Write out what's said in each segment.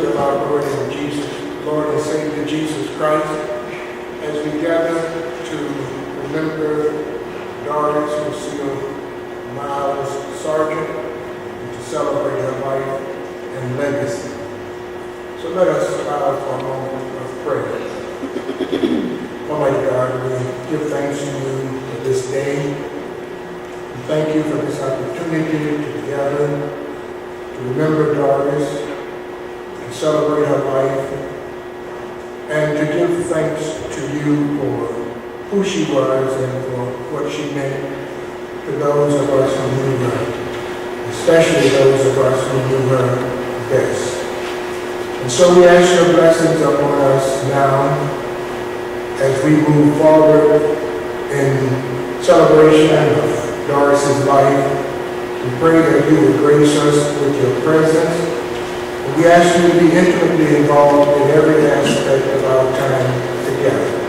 Spirit of our Lord and Jesus, Lord and Savior Jesus Christ, as we gather to remember Doris Miles Sargeant and to celebrate her life and legacy. So let us bow for a moment of prayer. Almighty God, we give thanks to you for this day. We thank you for this opportunity to gather, to remember Doris, and celebrate her life, and to give thanks to you for who she was and for what she meant to those of us who knew her, especially those of us who knew her best. And so we ask your blessings upon us now as we move forward in celebration of Doris's life. We pray that you would grace us with your presence. And we ask you to be intimately involved in every aspect of our time together.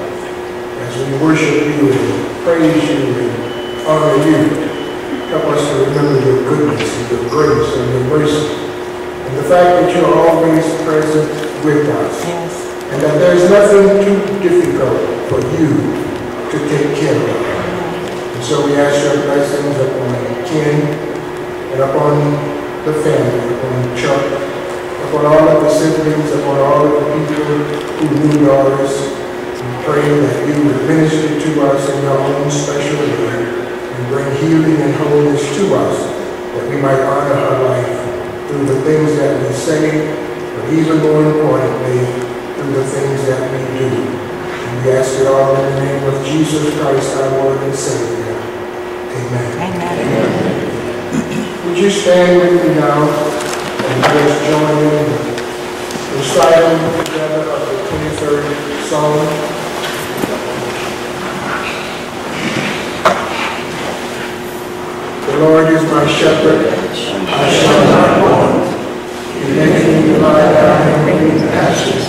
As we worship you and praise you and honor you, help us to remember your goodness and your grace and your mercy. And the fact that you're always present with us. Yes. And that there's nothing too difficult for you to take care of. And so we ask your blessings upon Ken and upon the family, upon Chuck, upon all of the siblings, upon all of the people who knew Doris. We pray that you would minister to us in your own special way and bring healing and wholeness to us, that we might honor her life through the things that we say, but even more importantly, through the things that we do. And we ask it all in the name of Jesus Christ, our Lord and Savior. Amen. Amen. Would you stand with me now and let us join in the recital together of the 23rd Psalm. The Lord is my shepherd, I shall not want. He makes me lie down in green pastures.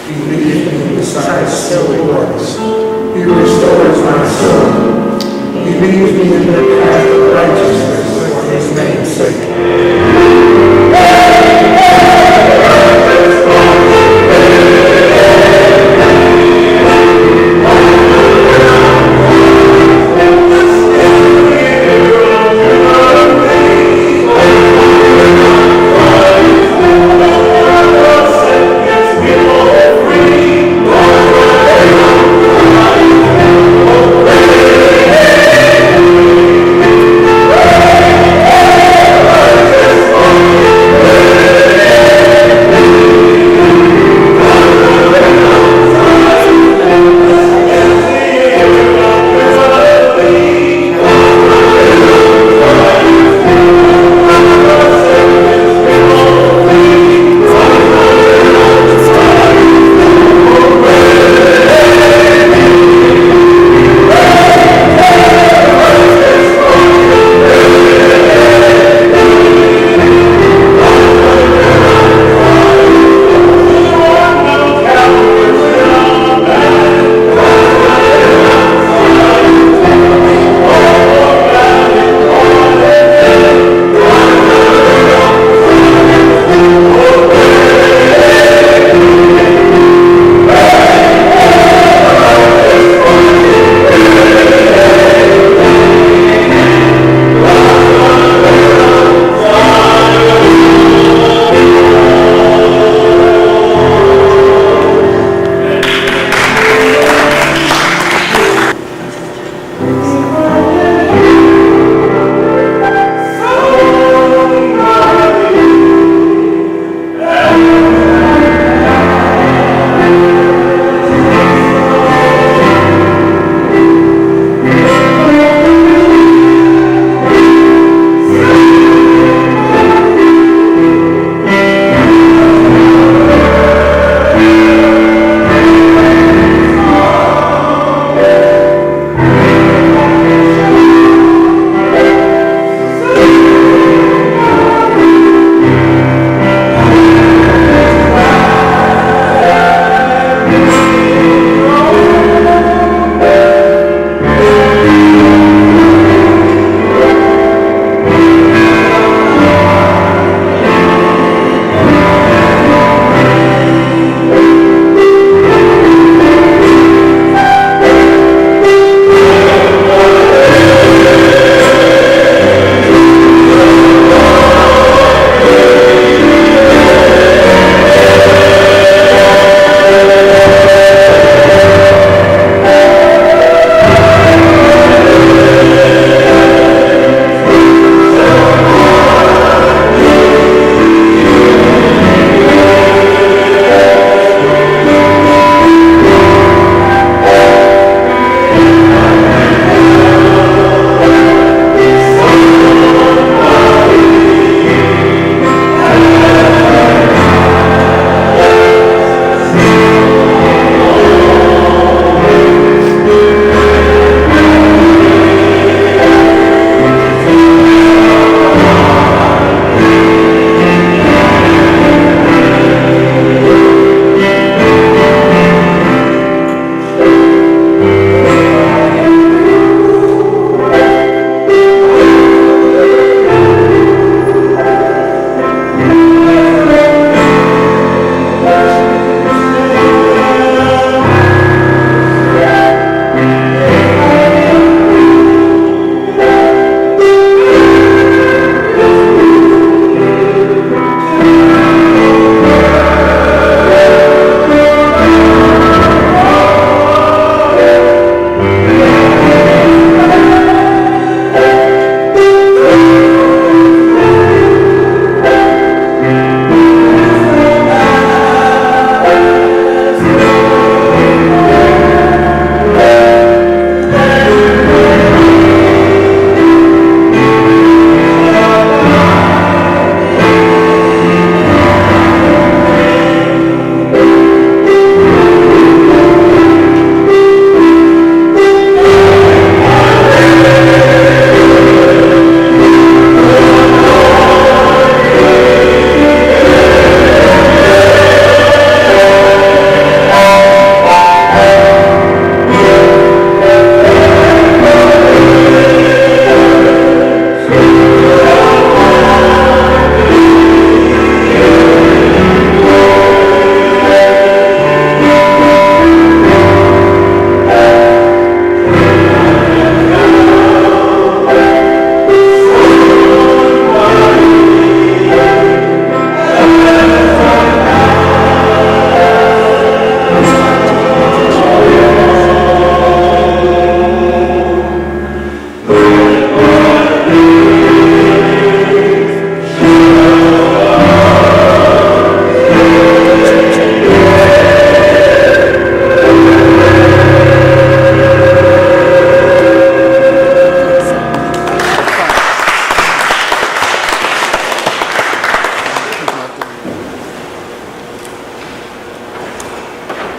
He leads me beside still waters. He restores my soul. He leads me in the path of righteousness for his name's sake. Thank you.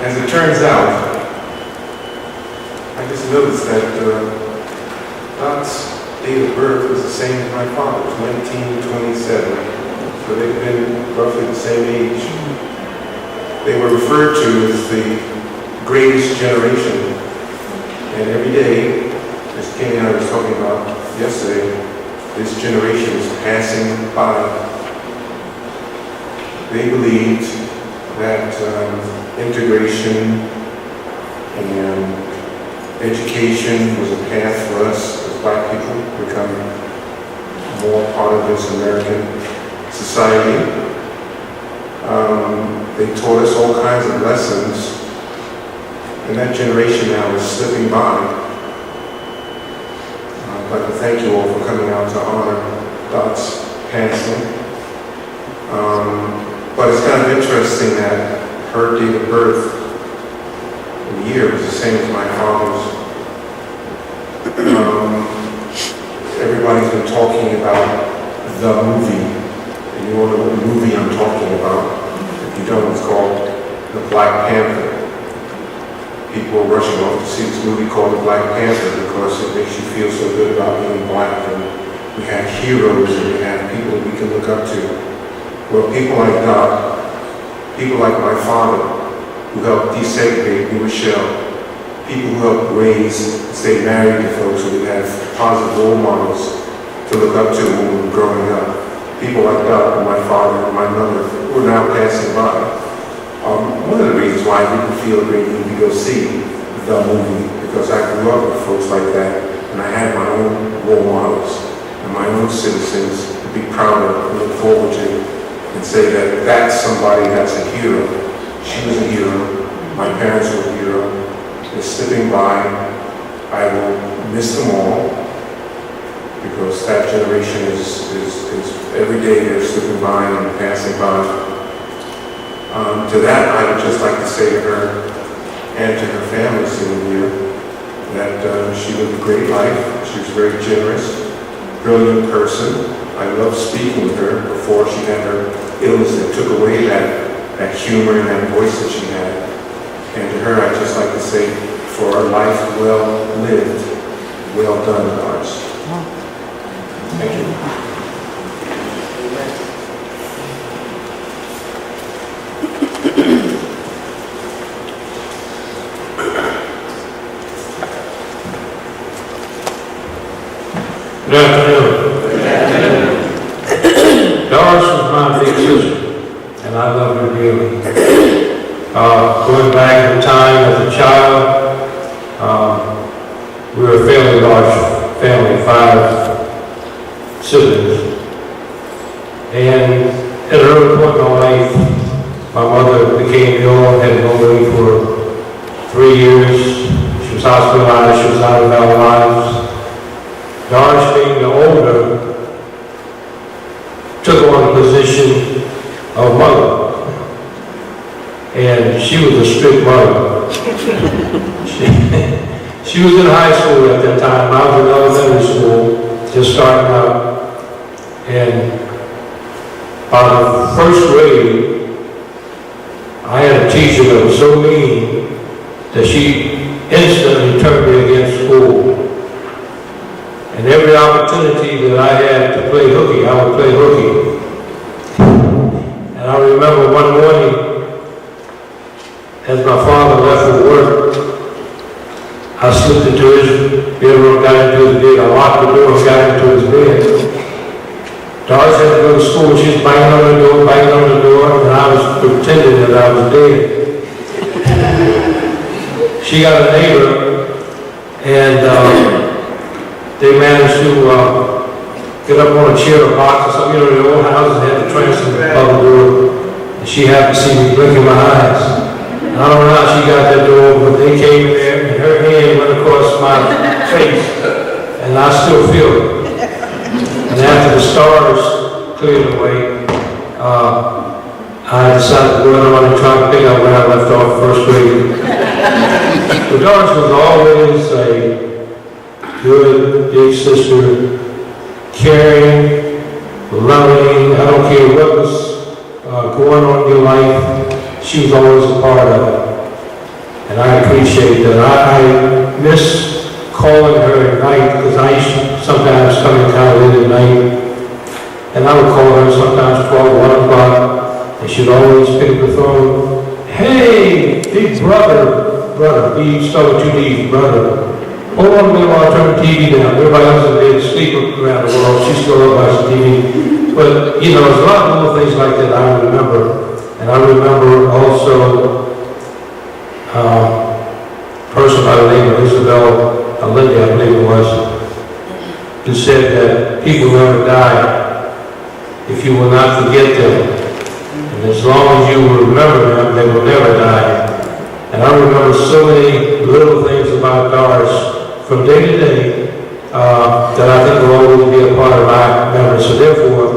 As it turns out, I just noticed that Dot's date of birth was the same as my father's, 1927. So they've been roughly the same age. They were referred to as the greatest generation. And every day, as Kenny and I was talking about yesterday, this generation is passing by. They believed that integration and education was a path for us as Black people to become more part of this American society. They taught us all kinds of lessons, and that generation now is slipping by. I'd like to thank you all for coming out to honor Dot's passing. But it's kind of interesting that her date of birth and year was the same as my father's. Everybody's been talking about the movie, and you all know what movie I'm talking about. If you don't, it's called The Black Panther. People are rushing off to see this movie called The Black Panther because it makes you feel so good about being Black, and we have heroes and we have people that we can look up to. Well, people like Dot, people like my father, who helped desegregate New Rochelle, people who helped raise and stay married to folks who we have positive role models to look up to when we were growing up. People like Dot and my father and my mother who are now passing by. One of the reasons why I didn't feel a great need to go see the movie, because I grew up with folks like that, and I had my own role models and my own citizens to be proud of and look forward to, and say that that's somebody that's a hero. She was a hero. My parents were a hero. They're slipping by. I will miss them all, because that generation is every day they're slipping by and passing by. To that, I would just like to say to her and to her family sitting here that she lived a great life. She was very generous, brilliant person. I loved speaking with her before she had her illness that took away that humor and that voice that she had. And to her, I'd just like to say, for a life well lived, well done, Doris. Thank you. Good afternoon. Doris was my big sister, and I love her dearly. Going back in time as a child, we were a fairly large family, 5 siblings. And at an early point in my life, my mother became ill, had been away for 3 years. She was hospitalized, she was out of our lives. Doris, being the older, took on the position of mother. And she was a strict mother. She was in high school at that time. I was in elementary school, just starting out. And by the first grade, I had a teacher that was so mean that she instantly turned me against school. And every opportunity that I had to play hooky, I would play hooky. And I remember one morning, as my father left for work, I slipped into his bedroom, got into his bed, I locked the door and got into his bed. Doris had to go to school, she was banging on the door, and I was pretending that I was dead. She got a neighbor, and they managed to get up on a chair or box or something. You know, the old houses had the transom above the door. And she happened to see me blinking my eyes. And I don't know how she got that door, but they came in there and her hand went across my face. And I still feel it. And after the stars cleared away, I decided to go on and try to pick up where I left off first grade. But Doris was always a good big sister, caring, loving. I don't care what was going on in your life, she was always a part of it. and I appreciate that. I miss calling her at night, because I used to sometimes come in town late at night, and I would call her sometimes 12, 1 o'clock, and she'd always pick up the phone. Hey, big brother, he started with 2 D's, brother. Hold on a minute while I turn the TV down. Everybody else is there asleep around the world. She's still up watching TV. But, you know, there's a lot of little things like that I remember. And I remember also a person by the name of Isabel Lindy, I believe it was, who said that people never die if you will not forget them. And as long as you remember them, they will never die. And I remember so many little things about Doris from day to day that I think will always be a part of my memory. So therefore,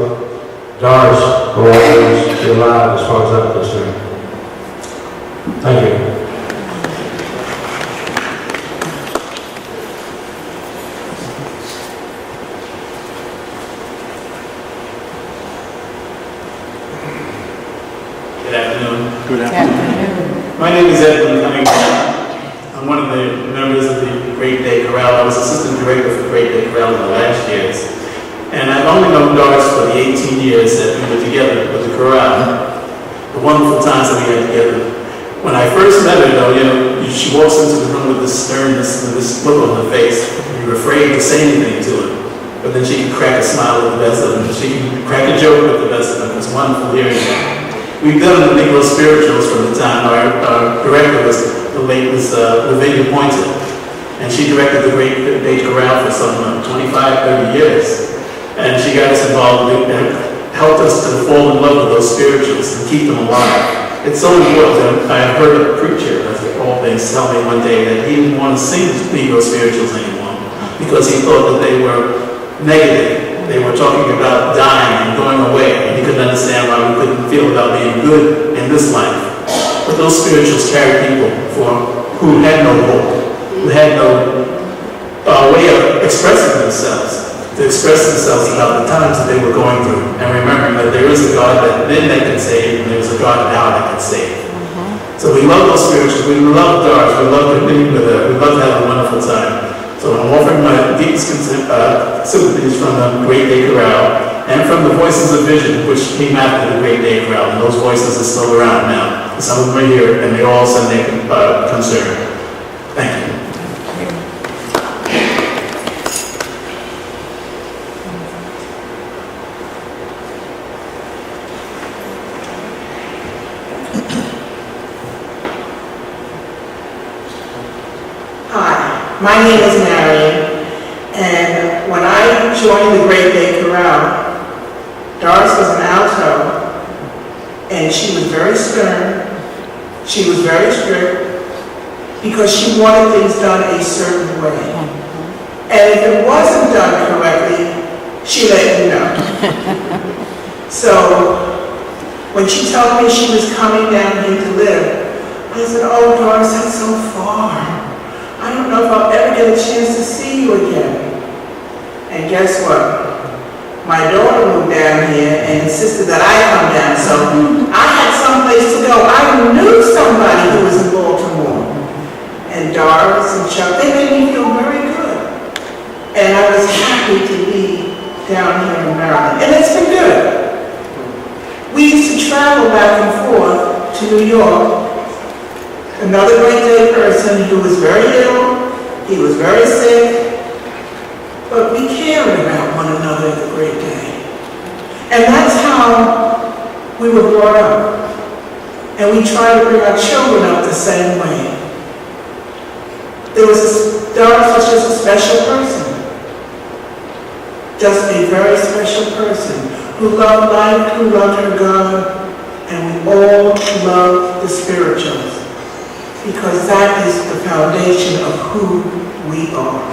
Doris will always be alive as far as I'm concerned. Thank you. Good afternoon. Good afternoon. My name is Edwin Cunningham. I'm one of the members of the Great Day Chorale. I was assistant director for Great Day Chorale in the last years. And I've only known Doris for the 18 years that we were together with the chorale. The wonderful times that we had together. When I first met her, though, you know, she walks into the room with this sternness and this look on her face. You're afraid to say anything to her. But then she can crack a smile with the best of them. She can crack a joke with the best of them. It's wonderful hearing her. We've done the Negro spirituals from the time our director was the late Lavinia Poynter, and she directed the Great Day Chorale for some 25, 30 years, and she got us involved and helped us to fall in love with those spirituals and keep them alive. It's so important. I heard a preacher, as all things, tell me one day that he didn't want to sing Negro spirituals anymore because he thought that they were negative. They were talking about dying and going away, and he couldn't understand why we couldn't feel about being good in this life. But those spirituals carry people who had no hope, who had no way of expressing themselves, to express themselves about the times that they were going through, and remembering that there is a God that then they can save, and there's a God now that can save. So we love those spirituals. We love Doris. We love being with her. We love having a wonderful time. So I'm offering my deepest sympathies from the Great Day Chorale and from the Voices of Vision, which came after the Great Day Chorale. And those voices are still around now. Some of them are here, and they all send their concern. Thank you. Hi, my name is Marion, and when I joined the Great Day Chorale, Doris was an alto, and she was very stern, she was very strict, because she wanted things done a certain way. And if it wasn't done correctly, she let you know. So, when she told me she was coming down here to live, I said, oh, Doris, that's so far. I don't know if I'll ever get a chance to see you again. And guess what? My daughter moved down here and insisted that I come down, so I had someplace to go. I knew somebody who was in Baltimore. And Doris and Chuck, they made me feel very good. And I was happy to be down here in Maryland. And it's been good. We used to travel back and forth to New York. Another Great Day person who was very ill, he was very sick, but we cared about one another at the Great Day. And that's how we were brought up. And we try to bring our children up the same way. Doris was just a special person. Just a very special person who loved life, who loved her God, and we all love the spirituals. Because that is the foundation of who we are.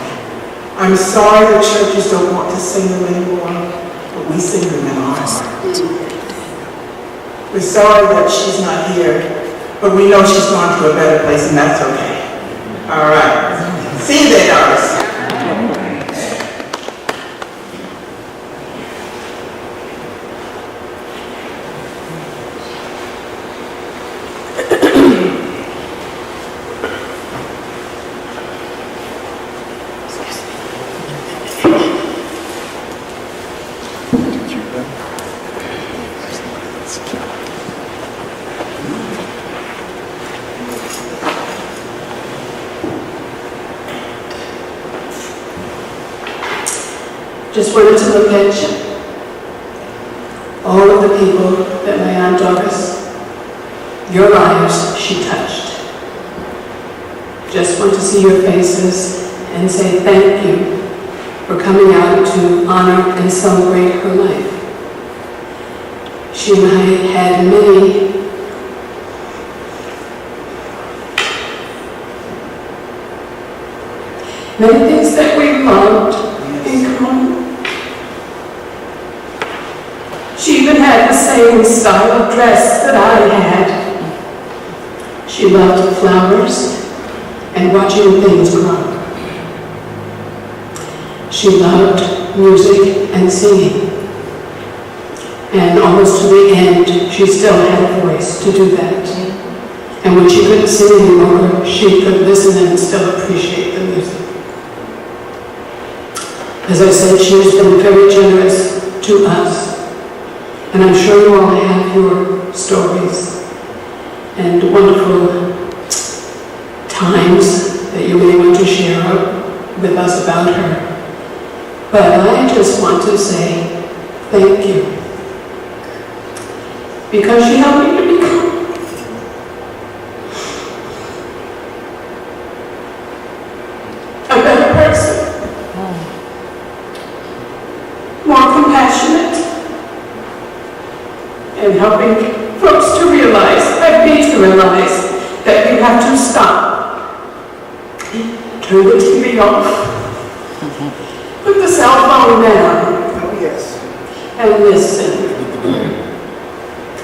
I'm sorry the churches don't want to sing them anymore, but we sing them in our heart. We're sorry that she's not here, but we know she's gone to a better place, and that's okay. All right. See you there, Doris. just wanted to look at all of the people that my Aunt Doris, your lives she touched. Just want to see your faces and say thank you for coming out to honor and celebrate her life. She and I had many things that we loved in common. She even had the same style of dress that I had. She loved flowers and watching things grow. She loved music and singing. And almost to the end, she still had a voice to do that. And when she couldn't sing anymore, she could listen and still appreciate the music. As I said, she has been very generous to us. And I'm sure you all have your stories and wonderful times that you may want to share with us about her. But I just want to say thank you. Because she helped me to become a better person. More compassionate. And helping folks to realize, I need to realize, that you have to stop. Turn the TV off. Put the cell phone down. Oh, yes. And listen.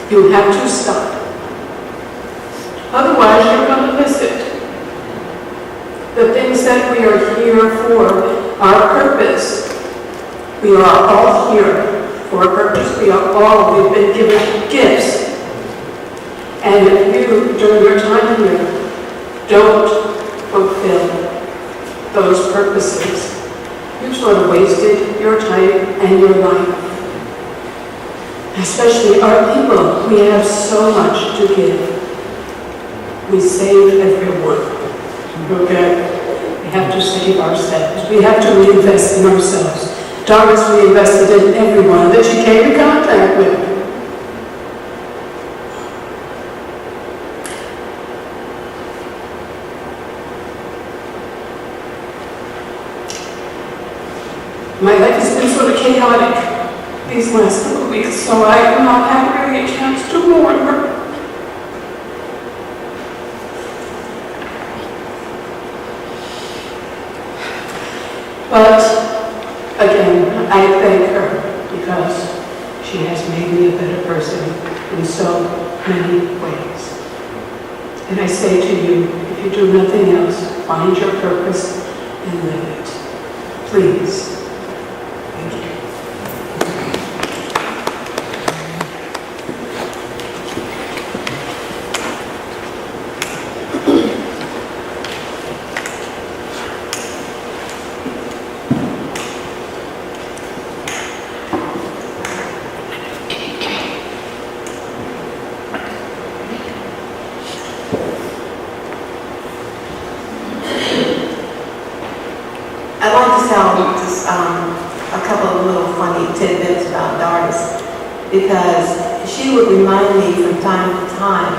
You have to stop. Otherwise, you're going to miss it. The things that we are here for, our purpose. We are all here for a purpose. We've been given gifts. And if you, during your time here, don't fulfill those purposes, you've sort of wasted your time and your life. Especially our people, we have so much to give. We save everyone, okay? We have to save ourselves. We have to reinvest in ourselves. Doris reinvested in everyone that she came in contact with. My life has been sort of chaotic these last couple of weeks, so I have not had really a chance to mourn her. But again, I thank her because she has made me a better person in so many ways. And I say to you, if you do nothing else, find your purpose and live it. Please. Thank you. I'd like to tell just a couple of little funny tidbits about Doris, because she would remind me from time to time.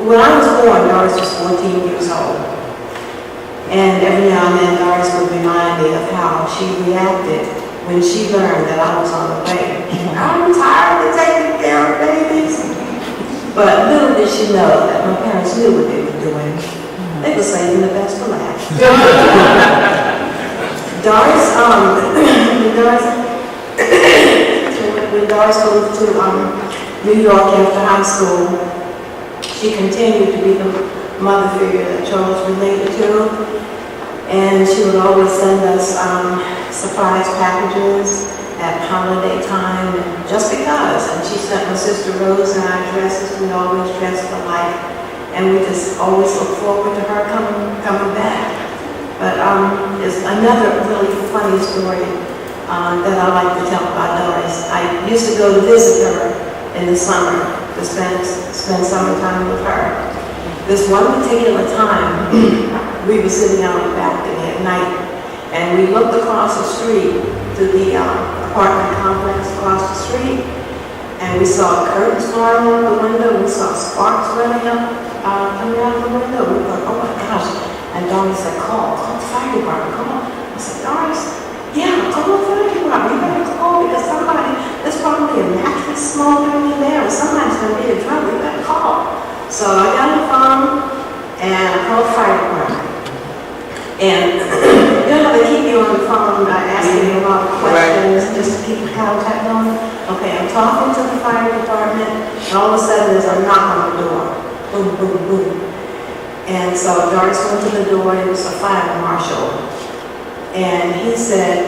When I was born, Doris was 14 years old. And every now and then, Doris would remind me of how she reacted when she learned that I was on the way. I'm tired of taking care of babies. But little did she know that my parents knew what they were doing. They were saving the best for last. Doris, when Doris moved to New York after high school, she continued to be the mother figure that Charles related to, and she would always send us surprise packages at holiday time, and just because. And she sent my sister Rose and I dresses. We always dressed alike, and we just always look forward to her coming back. But there's another really funny story that I like to tell about Doris. I used to go to visit her in the summer to spend summertime with her. This one particular time, we were sitting out on the balcony at night, and we looked across the street, to the apartment complex across the street, and we saw curtains flying out the window, we saw sparks running up, coming out of the window. We thought, oh my gosh. And Doris said, call the fire department, come on. I said, Doris, yeah, call the fire department. You better call because there's probably a mattress smoldering in there, or somebody's going to be in trouble. You better call. So I got on the phone and I called the fire department. And you know, they keep you on the phone by asking you a lot of questions just to keep contact going. Okay, I'm talking to the fire department, and all of a sudden there's a knock on the door. Boom, boom, boom. And so Doris went to the door, it was a fire marshal. And he said,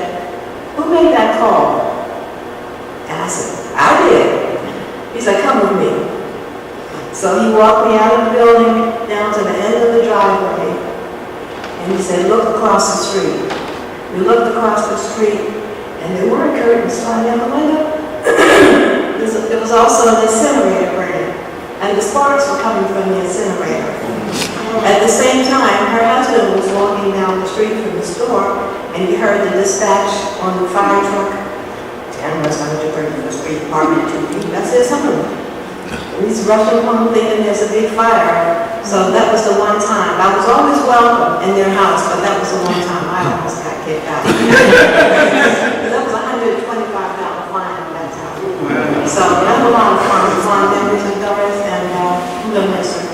who made that call? And I said, I did. He said, come with me. So he walked me out of the building down to the end of the driveway. And he said, look across the street. We looked across the street, and there weren't curtains flying out the window. There was also an incinerator burning, and the sparks were coming from the incinerator. At the same time, her husband was walking down the street from the store, and he heard the dispatch on the fire truck. 10 West 131st Street, apartment 2B. I said, something. He's rushing home thinking there's a big fire. So that was the one time. I was always welcome in their house, but that was the one time I almost got kicked out. That was $125 fine at that time. So I have a lot of fun memories with Doris, and I'm going to miss her.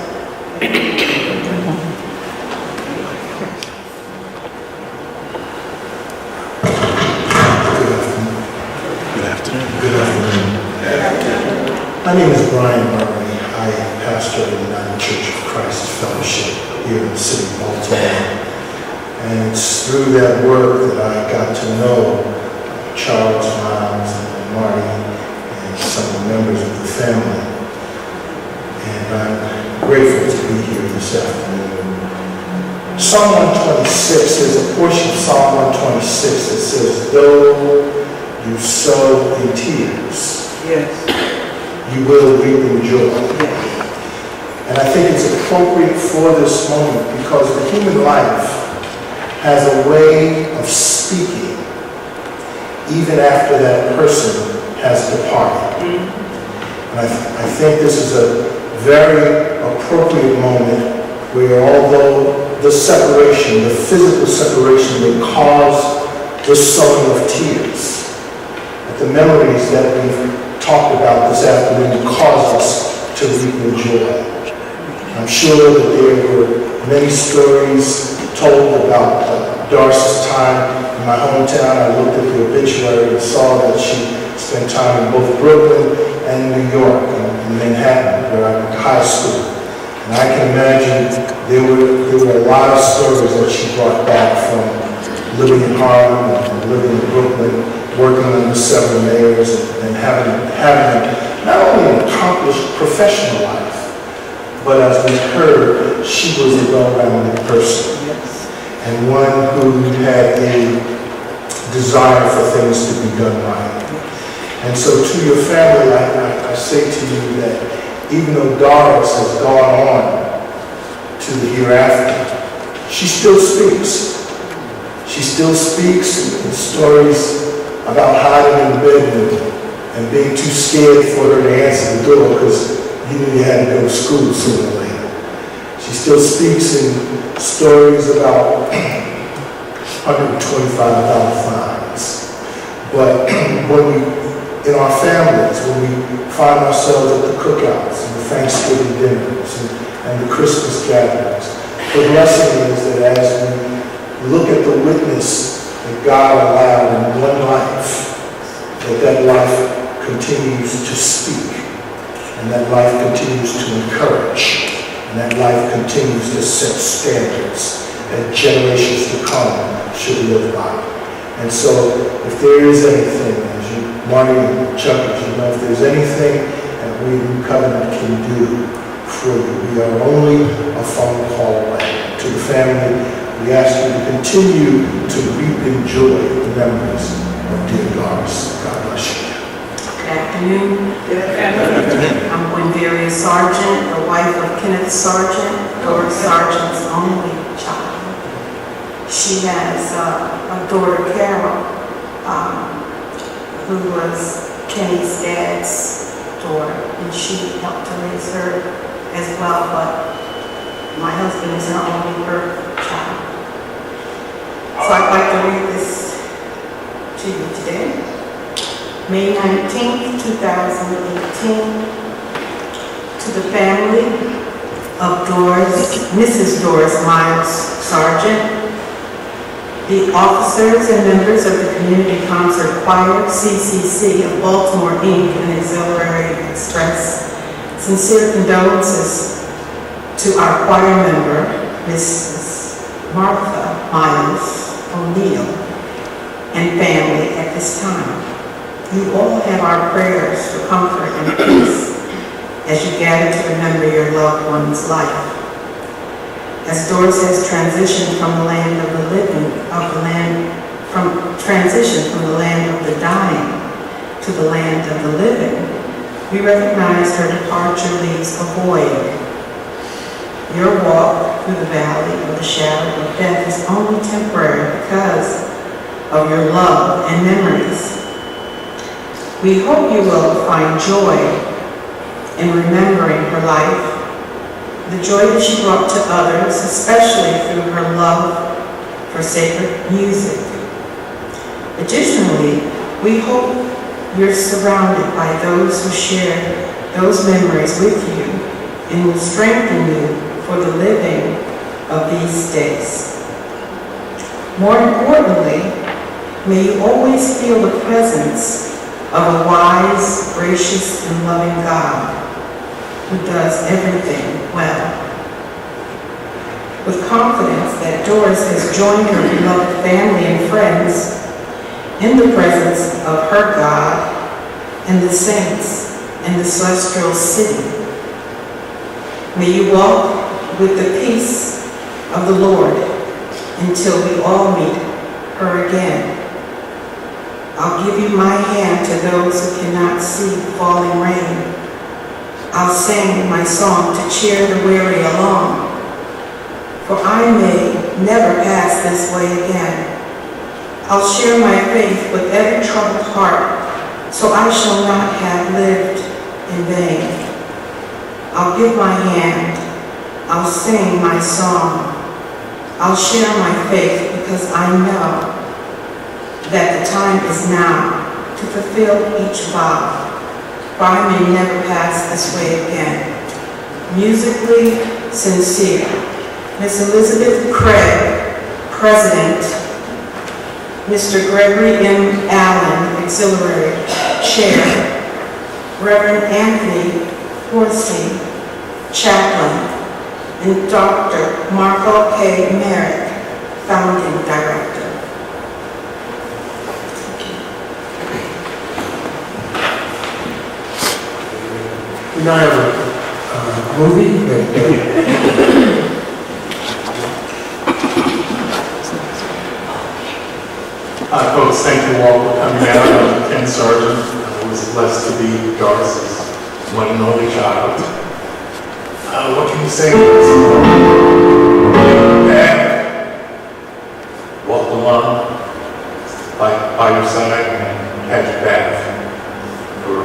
Good afternoon. My name is Brian Murray. I pastor the United Church of Christ Fellowship here in the city of Baltimore. And it's through that work that I got to know Charles Miles and Marty and some of the members of the family. And I'm grateful to be here this afternoon. Psalm 126, there's a portion of Psalm 126 that says, though you sow in tears, Yes. you will reap in joy. And I think it's appropriate for this moment because the human life has a way of speaking even after that person has departed. And I think this is a very appropriate moment where although the separation, the physical separation may cause the sowing of tears, that the memories that we've talked about this afternoon cause us to reap in joy. I'm sure that there were many stories told about Doris's time in my hometown. I looked at the obituary and saw that she spent time in both Brooklyn and New York, and Manhattan, where I went to high school. And I can imagine there were a lot of stories that she brought back from living in Harlem and living in Brooklyn, working under several mayors, and having not only an accomplished professional life, but as we heard, she was a well-rounded person. And one who had a desire for things to be done right. And so to your family, I say to you that even though Doris has gone on to the hereafter, she still speaks. She still speaks in stories about hiding in bed and being too scared for her to answer the door because you knew you had to go to school sooner or later. She still speaks in stories about $125 fines. But in our families, when we find ourselves at the cookouts and the Thanksgiving dinners and the Christmas gatherings, the blessing is that as we look at the witness that God allowed in one life, that life continues to speak, and that life continues to encourage, and that life continues to set standards that generations to come should live by. And so, if there is anything, as you, Marty and Chuck, as you know, if there's anything that we in New Covenant can do for you, we are only a phone call away. To the family, we ask you to continue to reap in joy the memories of dear Doris. God bless you. Good afternoon. I'm Winveria Sargeant, the wife of Kenneth Sargeant, Doris Sargent's only child. She has a daughter, Carol. who was Kenny's dad's daughter, and she helped to raise her as well, but my husband is her only birth child. So I'd like to read this to you today. May 19th, 2018, to the family of Mrs. Doris Miles Sargeant, the officers and members of the Community Concert Choir, CCC of Baltimore, Inc., and Auxiliary Express sincere condolences to our choir member, Mrs. Martha Miles O'Neill, and family at this time. You all have our prayers for comfort and peace as you gather to remember your loved one's life. As Doris has transitioned from the land of the living, transitioned from the land of the dying to the land of the living, we recognize her departure leaves a void. Your walk through the valley of the shadow of death is only temporary because of your love and memories. We hope you will find joy in remembering her life, the joy that she brought to others, especially through her love for sacred music. Additionally, we hope you're surrounded by those who share those memories with you and will strengthen you for the living of these days. More importantly, may you always feel the presence of a wise, gracious, and loving God who does everything well. With confidence that Doris has joined her beloved family and friends in the presence of her God and the saints in the celestial city. May you walk with the peace of the Lord until we all meet her again. I'll give you my hand to those who cannot see falling rain. I'll sing my song to cheer the weary along, for I may never pass this way again. I'll share my faith with every troubled heart, so I shall not have lived in vain. I'll give my hand, I'll sing my song, I'll share my faith because I know that the time is now to fulfill each vow, for I may never pass this way again. Musically sincere, Miss Elizabeth Craig, President, Mr. Gregory M. Allen, Auxiliary Chair, Reverend Anthony Horsey, Chaplain, and Dr. Marco K. Merrick, Founding Director. We now have a movie that Hi folks, thank you all for coming out. I'm Ken Sargeant. I was blessed to be Doris's one and only child. What can you say? Dad walked along by your side and had your back for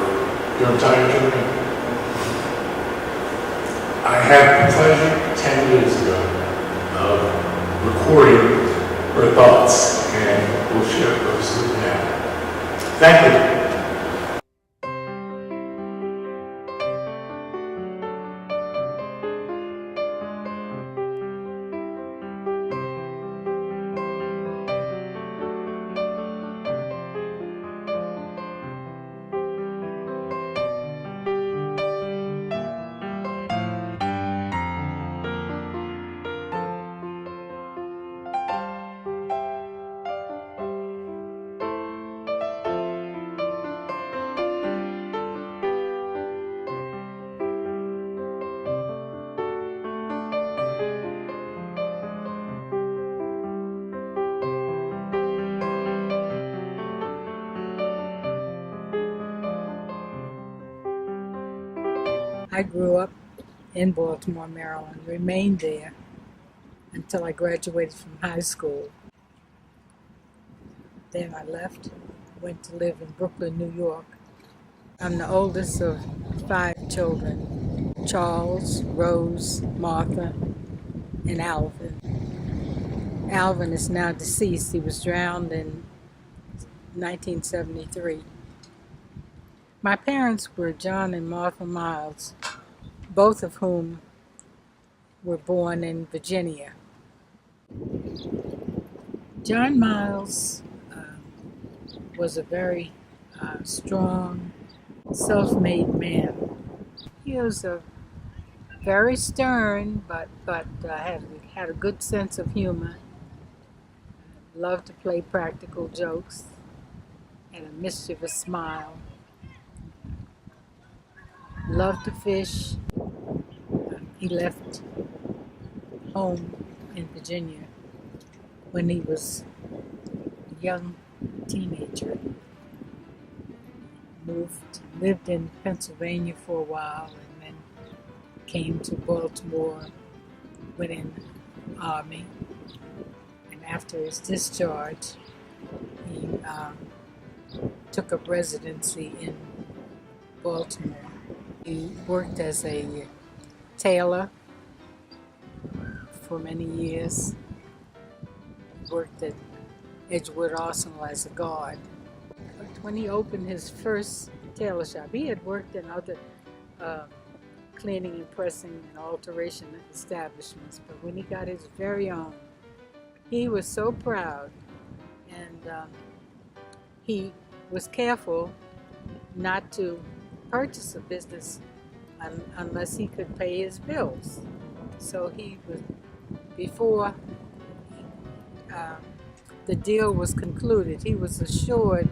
your entire journey. I had the pleasure 10 years ago of recording her thoughts, and we'll share those with you now. Thank you. I grew up in Baltimore, Maryland, remained there until I graduated from high school. Then I left went to live in Brooklyn, New York. I'm the oldest of 5 children: Charles, Rose, Martha, and Alvin. Alvin is now deceased. He was drowned in 1973. My parents were John and Martha Miles, both of whom were born in Virginia. John Miles was a very strong, self-made man. He was a very stern, but had a good sense of humor. Loved to play practical jokes, had a mischievous smile. Loved to fish. He left home in Virginia when he was a young teenager. Lived in Pennsylvania for a while, and then came to Baltimore, went in the Army, and after his discharge, he took up residency in Baltimore. He worked as a tailor for many years. He worked at Edgewood Arsenal as a guard. But when he opened his first tailor shop, he had worked in other cleaning and pressing and alteration establishments, but when he got his very own, he was so proud, and he was careful not to purchase a business unless he could pay his bills. So he was, before the deal was concluded, he was assured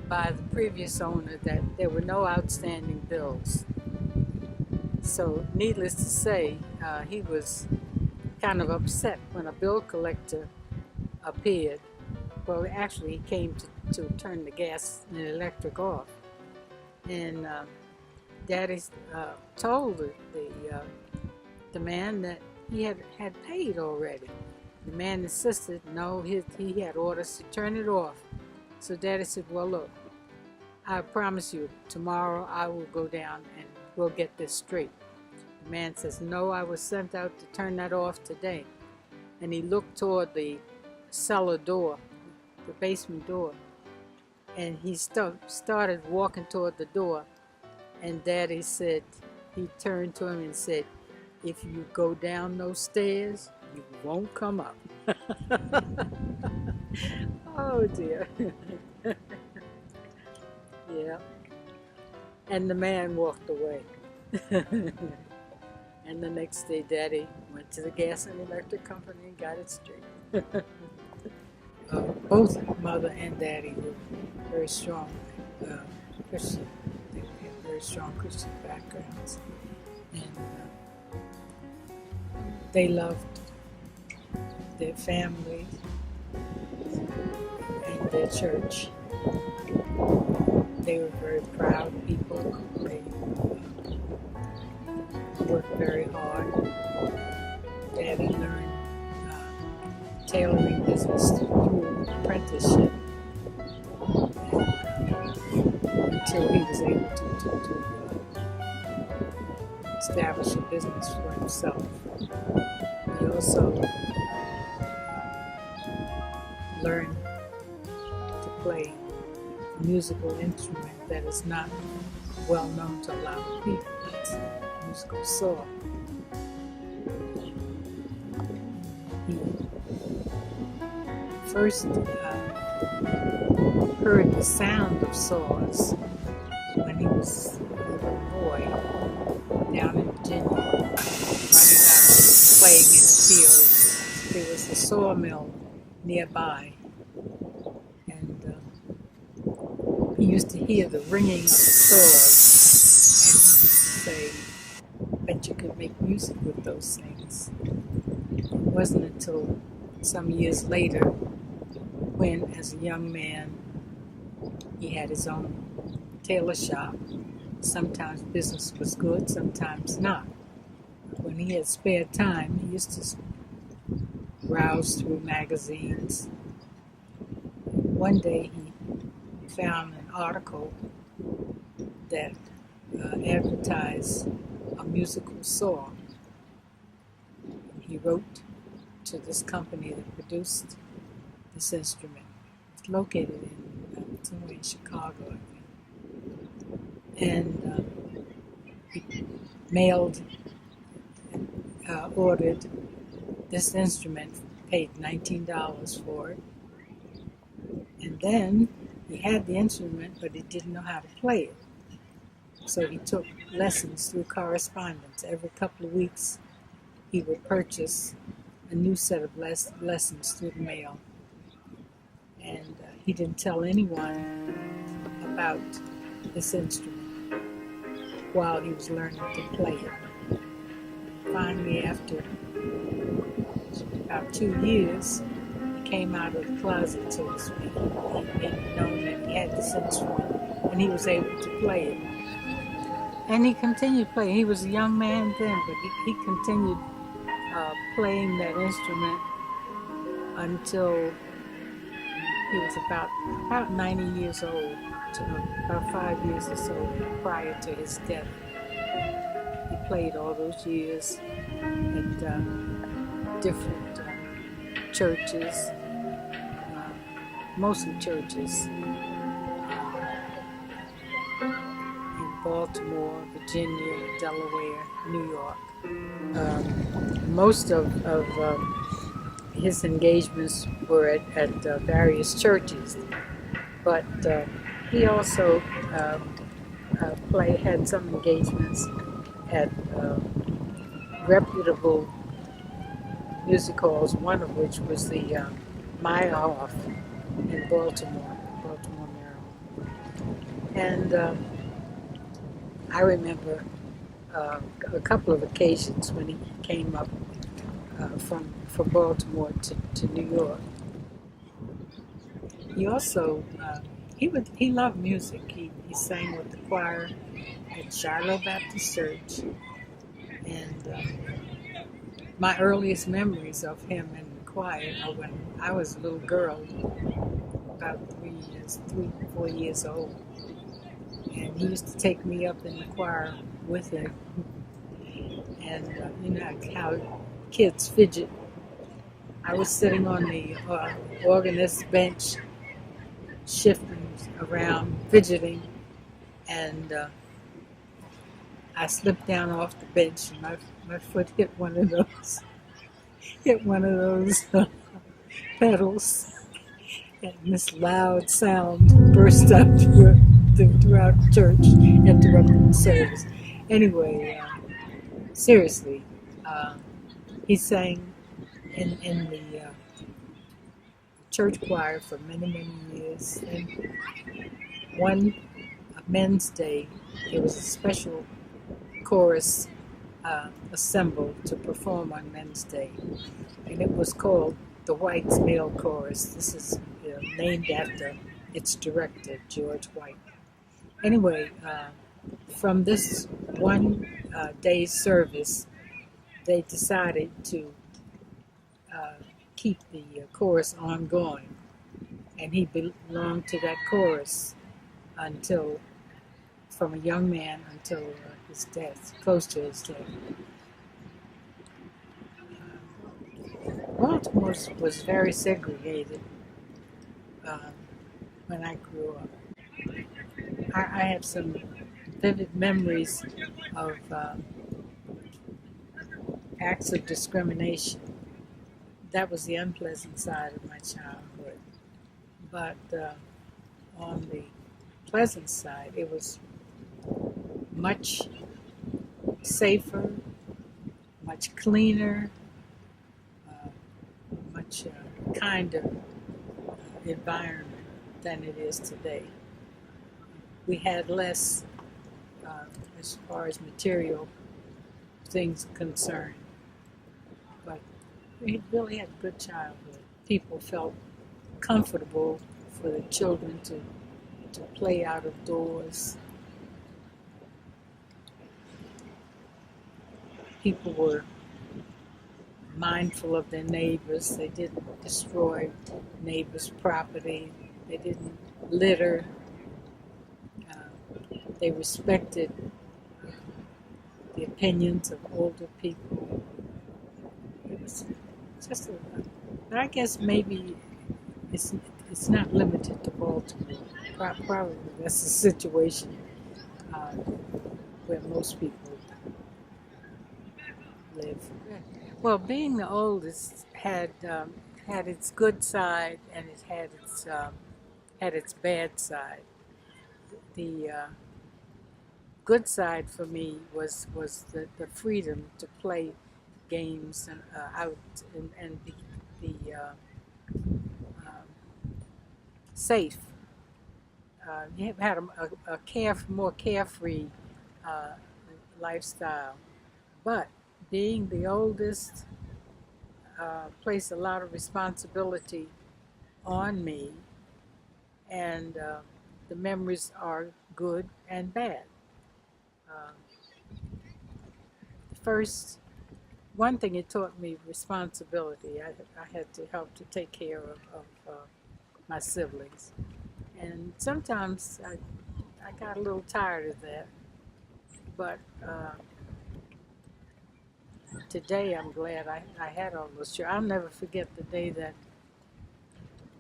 by the previous owner that there were no outstanding bills. So needless to say, he was kind of upset when a bill collector appeared. Well, actually, he came to turn the gas and electric off. And Daddy told the man that he had paid already. The man insisted, no, he had orders to turn it off. So Daddy said, well, look, I promise you, tomorrow I will go down and we'll get this straight. The man says, no, I was sent out to turn that off today. And he looked toward the cellar door, the basement door, and he started walking toward the door. And Daddy said, he turned to him and said, if you go down those stairs, you won't come up. Oh dear. Yeah. And the man walked away. And the next day, Daddy went to the gas and electric company and got it straight. Both Mother and Daddy were very strong Christian. They had very strong Christian backgrounds. And they loved their family and their church. They were very proud people. They worked very hard. Daddy learned tailoring business through apprenticeship until he was able to establish a business for himself. He also learned to play a musical instrument that is not well known to a lot of people. It's musical saw. He first heard the sound of saws when he was a little boy down in Virginia, running out playing in the field. There was a sawmill nearby, and he used to hear the ringing of the saws, and he would say, bet you could make music with those things. It wasn't until some years later when, as a young man, he had his own tailor shop. Sometimes business was good, sometimes not. When he had spare time, he used to browse through magazines. One day he found an article that advertised a musical saw. He wrote to this company that produced this instrument. It's located in somewhere in Chicago, I think. And he mailed, ordered this instrument, paid $19 for it. And then he had the instrument, but he didn't know how to play it. So he took lessons through correspondence. Every couple of weeks, he would purchase a new set of lessons through the mail. And he didn't tell anyone about this instrument while he was learning to play it. Finally, after about 2 years, he came out of the closet, so to speak. He had known that he had this instrument, and he was able to play it. And he continued playing. He was a young man then, but he continued playing that instrument until he was about 90 years old, about 5 years or so prior to his death. He played all those years at different churches, mostly churches, in Baltimore, Virginia, Delaware, New York. Most of his engagements were at various churches, but he also had some engagements at reputable music halls, one of which was the Meyerhoff in Baltimore, Maryland. And I remember a couple of occasions when he came up from Baltimore to New York. He also he loved music. He sang with the choir at Shiloh Baptist Church, and my earliest memories of him in the choir are when I was a little girl, about 3, 4 years old, and he used to take me up in the choir with him, and you know how kids fidget. I was sitting on the organist's bench, shifting around, fidgeting, and I slipped down off the bench, and my foot hit one of those pedals, and this loud sound burst out throughout the church, interrupting the service. Anyway, seriously, he sang in the church choir for many, many years. And one Men's Day, there was a special chorus assembled to perform on Men's Day, and it was called the White's Male Chorus. This is named after its director, George White. Anyway, from this one day's service, they decided to keep the chorus ongoing, and he belonged to that chorus from a young man until his death, close to his death. Baltimore was very segregated when I grew up. I have some vivid memories of acts of discrimination. That was the unpleasant side of my childhood. But on the pleasant side, it was much safer, much cleaner, much kinder environment than it is today. We had less as far as material things concerned, but we really had a good childhood. People felt comfortable for the children to play out of doors. People were mindful of their neighbors. They didn't destroy neighbors' property. They didn't litter. They respected the opinions of older people. It was just a, but I guess maybe it's not limited to Baltimore. Probably that's the situation where most people live. Well, being the oldest had its good side and it had its bad side. The good side for me was the freedom to play games and out and be safe. You had a more carefree uh, lifestyle, but being the oldest placed a lot of responsibility on me, and the memories are good and bad. Um, First, one thing it taught me responsibility. I had to help to take care of my siblings, and sometimes I got a little tired of that. But today I'm glad I had all those children. I'll never forget the day that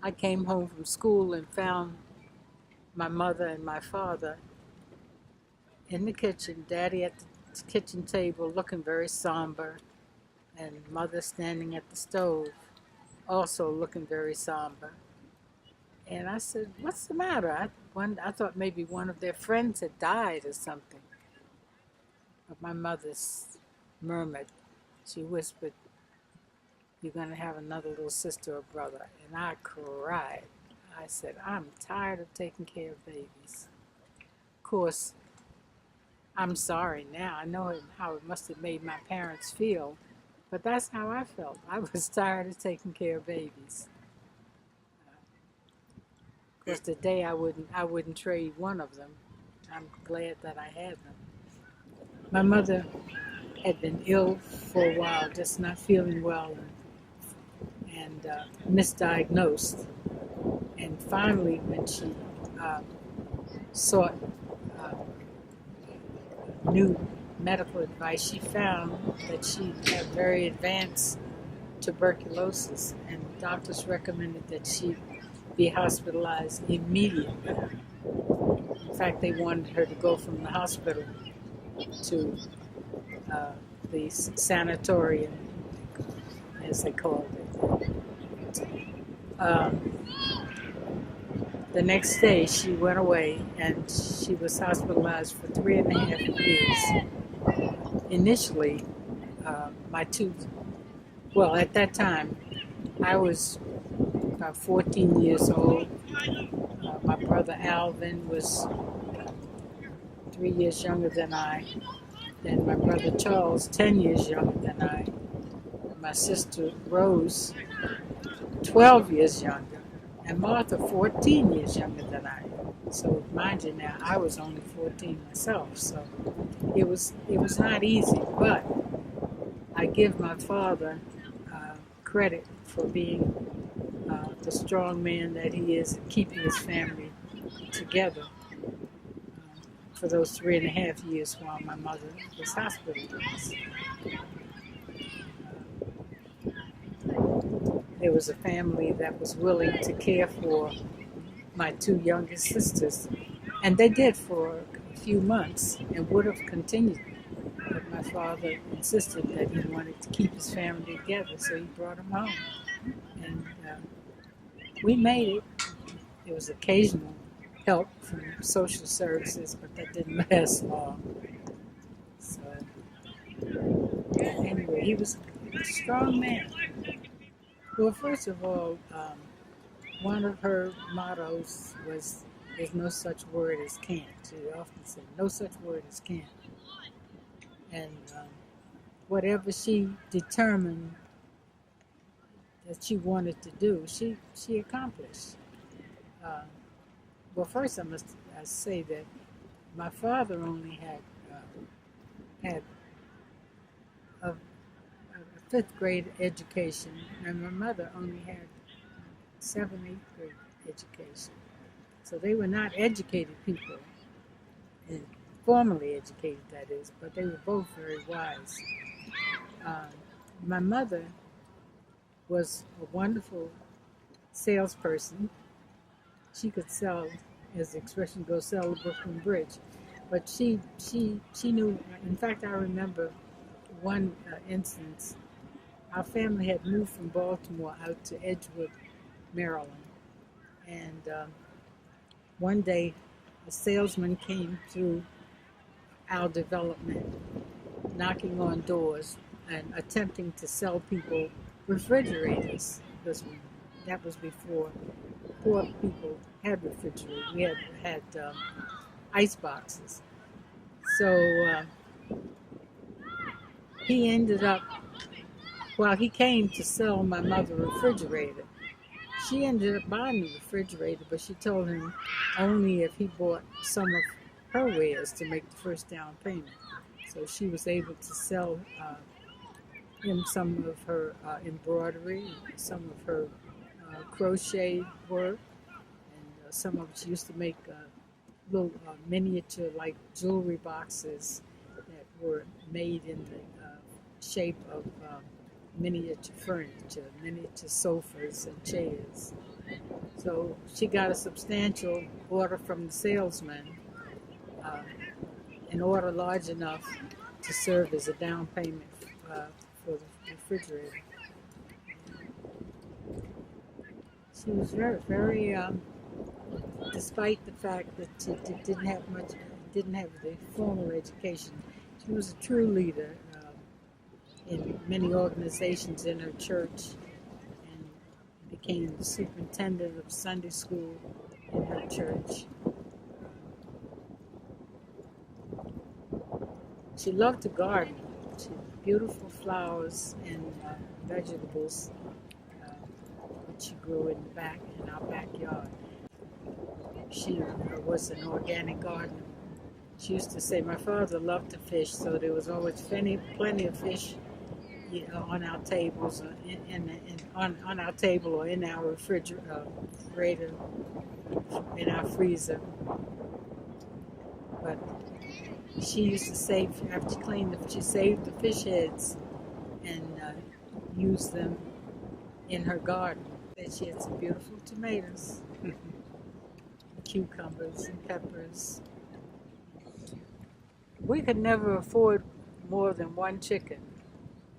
I came home from school and found my mother and my father in the kitchen, Daddy at the kitchen table looking very somber, and Mother standing at the stove also looking very somber. And I said, "What's the matter?" I thought maybe one of their friends had died or something. But my mother's murmured. She whispered, "You're going to have another little sister or brother." And I cried. I said, "I'm tired of taking care of babies." Of course, I'm sorry now. I know how it must have made my parents feel, but that's how I felt. I was tired of taking care of babies. Of course, today I wouldn't trade one of them. I'm glad that I had them. My mother had been ill for a while, just not feeling well, and misdiagnosed. And finally, when she sought new medical advice, she found that she had very advanced tuberculosis, and doctors recommended that she be hospitalized immediately. In fact, they wanted her to go from the hospital to the sanatorium, as they called it. The next day, she went away, and she was hospitalized for 3.5 years. Initially, at that time, I was about 14 years old. My brother Alvin was 3 years younger than I. Then my brother Charles, 10 years younger than I. My sister Rose, 12 years younger. And Martha, 14 years younger than I. So mind you now, I was only 14 myself. So it was not easy, but I give my father credit for being the strong man that he is, and keeping his family together for those 3.5 years while my mother was hospitalized. There was a family that was willing to care for my two youngest sisters, and they did for a few months and would have continued. But my father insisted that he wanted to keep his family together, so he brought them home. And we made it. There was occasional help from social services, but that didn't last long. So anyway, he was a strong man. Well, first of all, one of her mottos was, "There's no such word as can't." She often said, "No such word as can't." And whatever she determined that she wanted to do, she accomplished. Well, first I must say that my father only had a fifth grade education, and my mother only had 7th, 8th grade education. So they were not educated people. formally educated, that is, but they were both very wise. My mother was a wonderful salesperson. She could sell, as the expression goes, sell the Brooklyn Bridge. But she knew. In fact, I remember one instance. Our family had moved from Baltimore out to Edgewood, Maryland, and one day a salesman came through our development, knocking on doors and attempting to sell people refrigerators. That was before poor people had refrigerators. We had ice boxes. So he ended up, well, he came to sell my mother a refrigerator. She ended up buying the refrigerator, but she told him only if he bought some of her wares to make the first down payment. So she was able to sell him some of her embroidery, some of her crochet work, and some of it she used to make little miniature like jewelry boxes that were made in the shape of miniature furniture, miniature sofas and chairs. So she got a substantial order from the salesman, an order large enough to serve as a down payment for the refrigerator. She was very, despite the fact that she didn't have the formal education, she was a true leader in many organizations in her church, and became the superintendent of Sunday school in her church. She loved to garden. She had beautiful flowers and vegetables, which she grew in our backyard. She was an organic gardener. She used to say my father loved to fish, so there was always plenty of fish on our tables, on our table or in our refrigerator, in our freezer. But she used to save, after she cleaned them, she saved the fish heads and used them in her garden. And she had some beautiful tomatoes, cucumbers and peppers. We could never afford more than one chicken.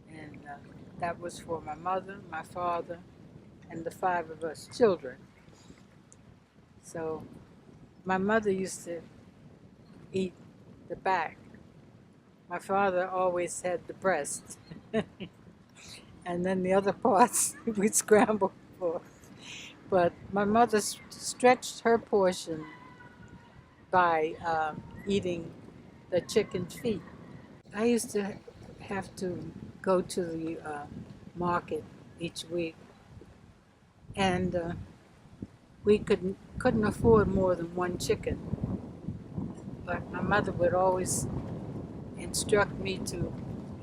And that was for my mother, my father, and the 5 of us children. So my mother used to eat the back. My father always had the breast. And then the other parts we'd scramble for. But my mother stretched her portion by eating the chicken's feet. I used to have to go to the market each week, and we couldn't afford more than one chicken. But my mother would always instruct me to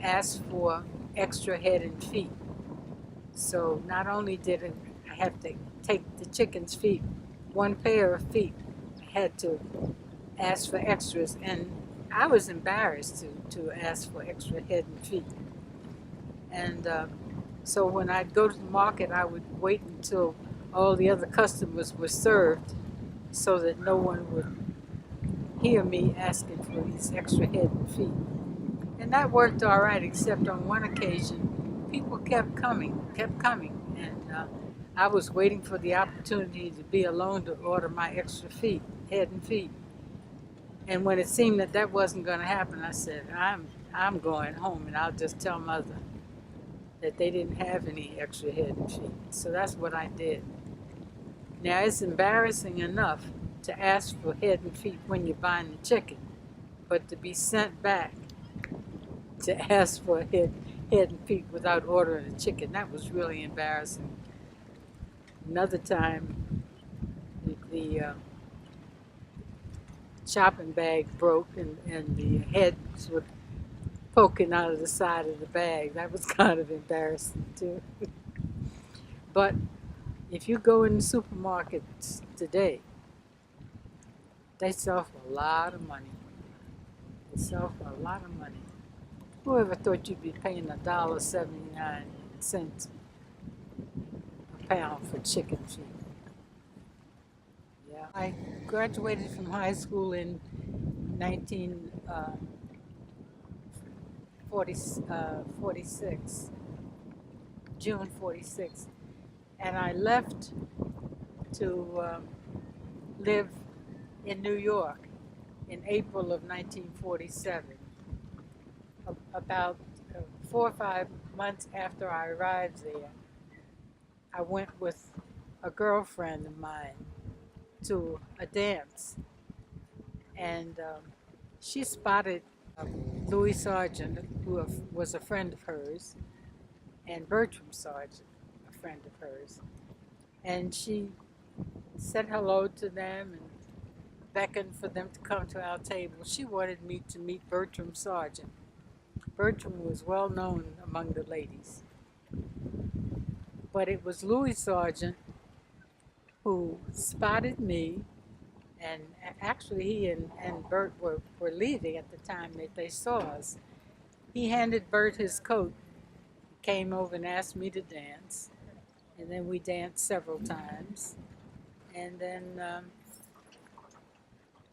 ask for extra head and feet. So not only did I have to take the chicken's feet, one pair of feet, I had to ask for extras, and I was embarrassed to ask for extra head and feet. And so when I'd go to the market, I would wait until all the other customers were served so that no one would hear me asking for these extra head and feet. And that worked all right, except on one occasion, people kept coming, and I was waiting for the opportunity to be alone to order my extra head and feet. And when it seemed that wasn't going to happen, I said, I'm going home, and I'll just tell Mother that they didn't have any extra head and feet. So that's what I did. Now, it's embarrassing enough to ask for head and feet when you're buying the chicken, but to be sent back to ask for head and feet without ordering a chicken, that was really embarrassing. Another time, the shopping bag broke and the heads were poking out of the side of the bag. That was kind of embarrassing too. But if you go in the supermarkets today, they sell for a lot of money. itself a lot of money. Whoever thought you'd be paying $1.79 a pound for chicken feet? Yeah. I graduated from high school in 1946, June 46, and I left to live in New York in April of 1947. About 4 or 5 months after I arrived there, I went with a girlfriend of mine to a dance, and she spotted Louis Sargeant, who was a friend of hers, and Bertram Sargeant, a friend of hers, and she said hello to them and beckoned for them to come to our table. She wanted me to meet Bertram Sargeant. Bertram was well known among the ladies, but it was Louis Sargeant who spotted me, and actually he and Bert were leaving at the time that they saw us. He handed Bert his coat, came over and asked me to dance, and then we danced several times, and then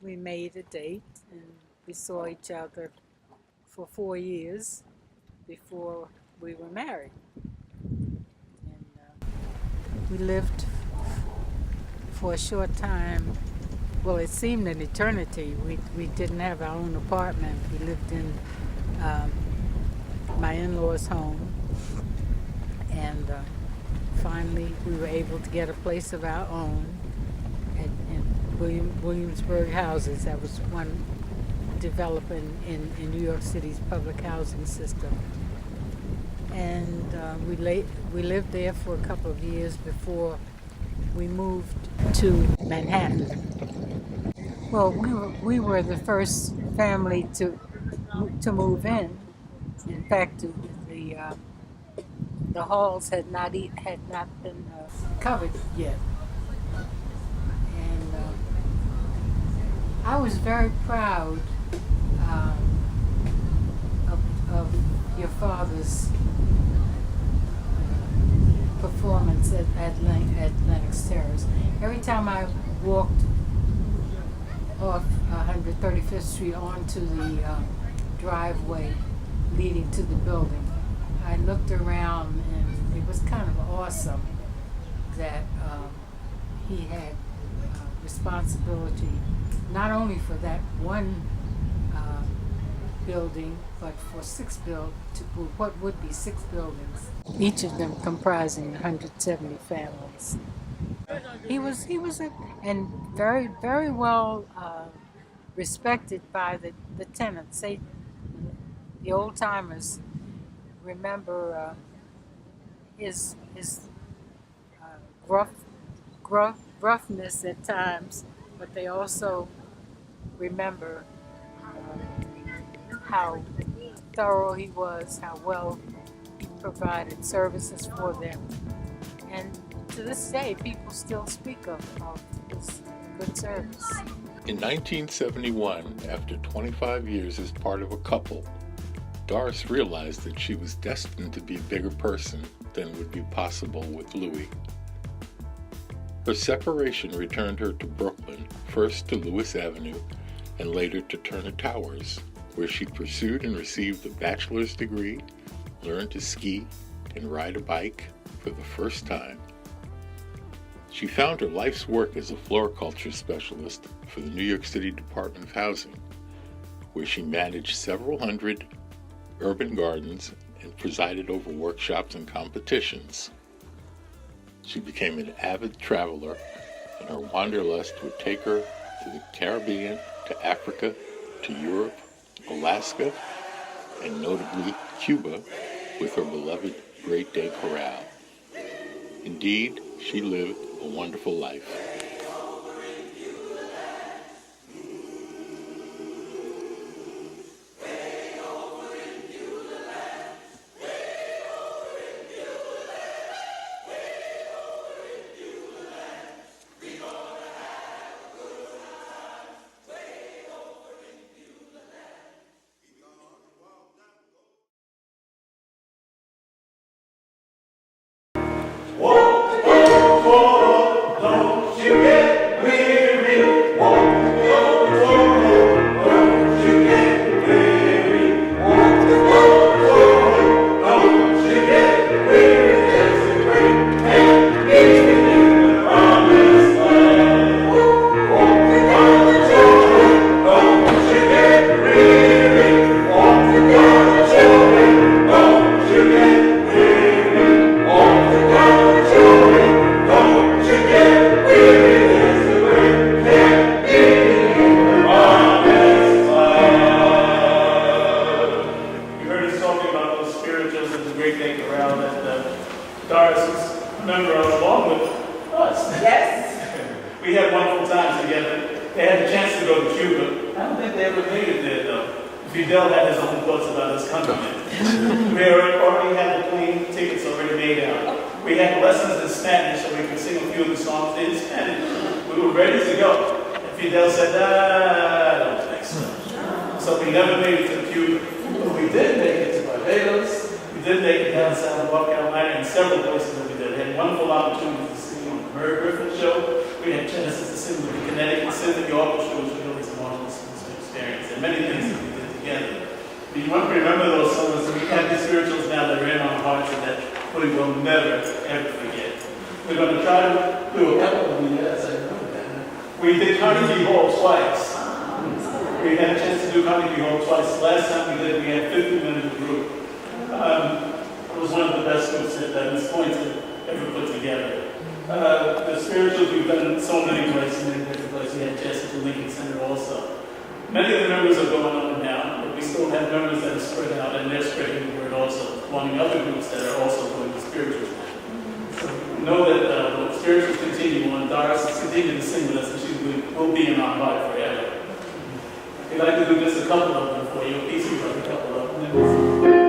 we made a date, and we saw each other for 4 years before we were married. And we lived for a short time. Well, it seemed an eternity. We didn't have our own apartment. We lived in my in-laws' home, and finally we were able to get a place of our own in Williamsburg Houses. That was one development in New York City's public housing system. And we lived there for a couple of years before we moved to Manhattan. Well, we were the first family to move in. In fact, the halls had not been covered yet, and I was very proud of your father's performance at Lenox Terrace. Every time I walked off 135th Street onto the driveway leading to the building, I looked around, and it was kind of awesome that he had responsibility not only for that one building, but for what would be 6 buildings, each of them comprising 170 families. He was and very, very well respected by the tenants. The old timers remember his roughness at times, but they also remember how thorough he was, how well he provided services for them, and to this day people still speak of his good service. In 1971, after 25 years as part of a couple, Doris realized that she was destined to be a bigger person than would be possible with Louis. Her separation returned her to Brooklyn, first to Lewis Avenue, and later to Turner Towers, where she pursued and received a bachelor's degree, learned to ski and ride a bike for the first time. She found her life's work as a floriculture specialist for the New York City Department of Housing, where she managed several hundred urban gardens and presided over workshops and competitions. She became an avid traveler, and her wanderlust would take her to the Caribbean, to Africa, to Europe, Alaska, and notably Cuba with her beloved Great Day Chorale. Indeed, she lived a wonderful life. Doris is a member along with us. Yes. We had wonderful times together. They had a chance to go to Cuba. I don't think they ever made it there, though. Fidel had his own thoughts about his countrymen. We already had the plane tickets already made out. We had lessons in Spanish so we could sing a few of the songs in Spanish. We were ready to go. And Fidel said, I don't think so. So we never made it to Cuba. But we did make it to Barbados. We did make it down south of North Carolina and several places that we did. We had wonderful opportunities to sing on the Murray Griffin Show. We had chances to sing with the Connecticut Symphony Orchestra, which was really some marvelous experience, and many things that we did together. But you want to remember those songs, and we have these spirituals now that are in our hearts and that we will never, ever forget. We're going to try to do a couple of them, yes, I remember that. We did Carnegie Hall twice. We had a chance to do Carnegie Hall twice. The last time we did, we had 50 men in the group. It was one of the best groups that Ms. Poynton ever put together. The spirituals we've done in so many places, many different places. We had Jess at the Lincoln Center also. Many of the members are going on now, but we still have members that are spread out, and they're spreading the word also, forming other groups that are also doing the spirituals now. So we know that the spirituals continue on. Doris is continuing to sing with us, and she will be in our heart forever. We'd like to do just a couple of them for you, a piece of a couple of them.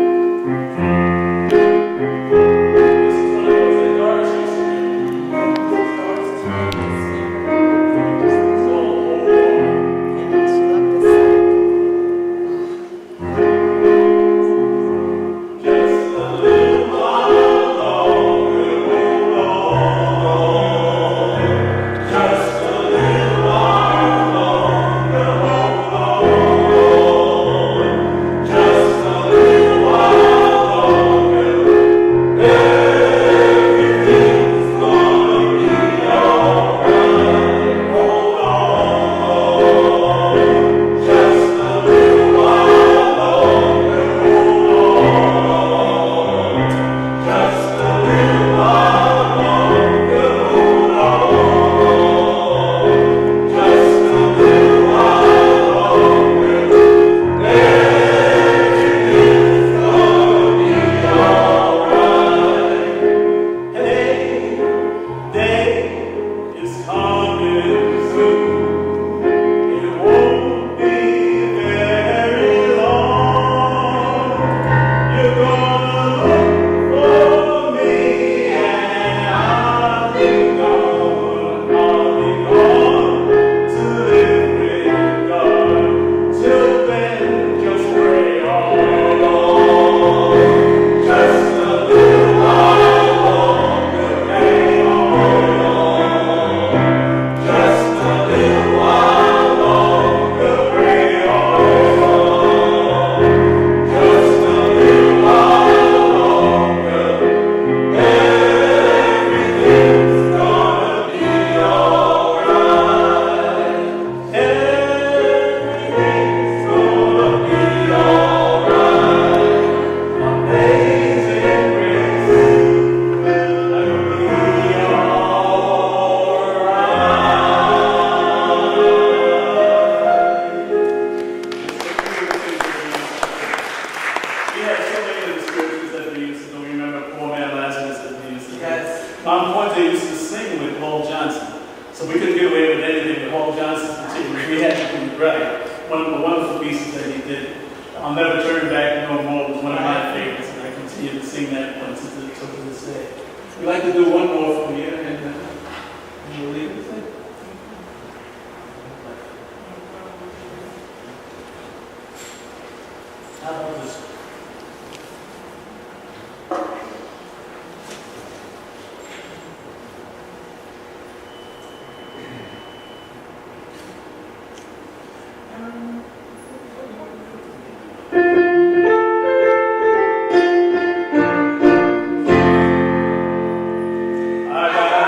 I got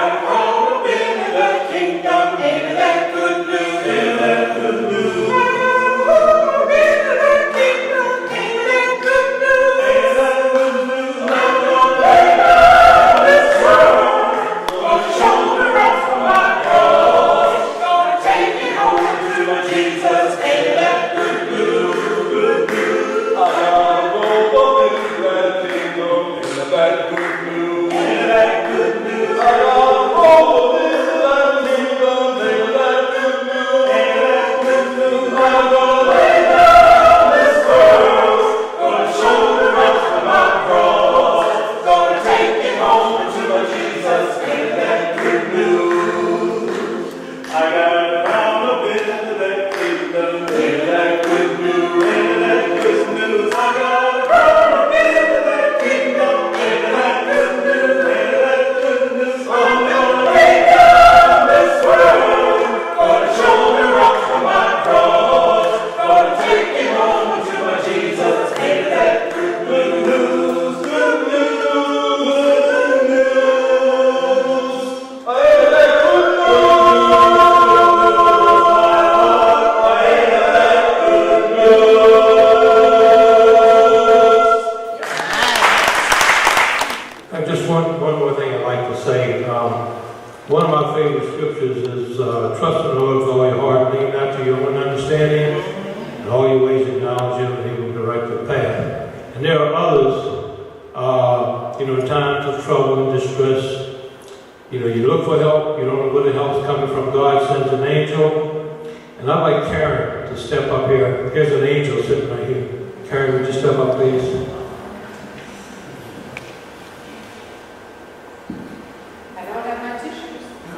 Jesus, ain't that good news? I got a crown of that kingdom, ain't that good news? Ain't that good news? I got a crown of that kingdom, ain't that good news? Ain't that good news? I'm gonna take down this world, gonna show me rock from my cross, gonna take him home to my Jesus. Ain't that good news? Good news, good news. Ain't that good news? Ain't that good news? Just one more thing I'd like to say. One of my favorite scriptures is, trust in the Lord with all your heart, lean not to your own understanding, and all your ways acknowledge him, and he will direct your path. And there are others, in times of trouble and distress, you look for help, you don't know where the help's coming from. God sends an angel, and I'd like Karen to step up here. Here's an angel sitting right here. Karen, would you step up, please?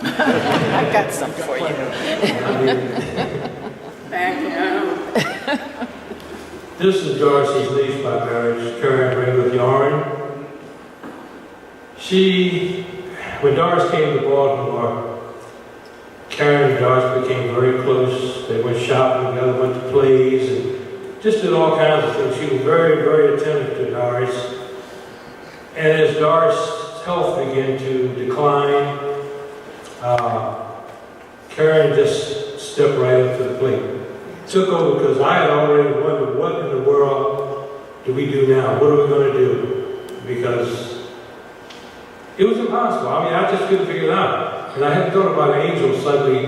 I got some for you. This is Doris's niece by marriage, Karen Ray Yarn. When Doris came to Baltimore, Karen and Doris became very close. They went shopping together, went to plays, and just did all kinds of things. She was very, very attentive to Doris. And as Doris' health began to decline, Karen just stepped right up to the plate. Took over because I had already wondered, what in the world do we do now? What are we going to do? Because it was impossible. I just couldn't figure it out. And I hadn't thought about an angel suddenly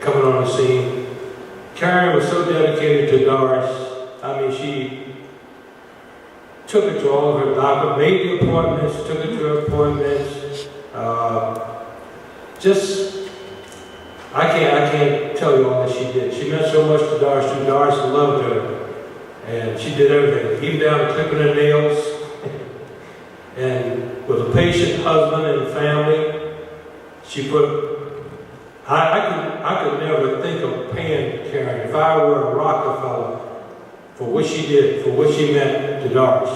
coming on the scene. Karen was so dedicated to Doris. She took her to all of her doctors, made the appointments, took her to her appointments. I can't tell you all that she did. She meant so much to Doris, and Doris loved her. And she did everything, even down to clipping her nails. And with a patient husband and family, she put, I could never think of paying Karen, if I were a Rockefeller, for what she did, for what she meant to Doris.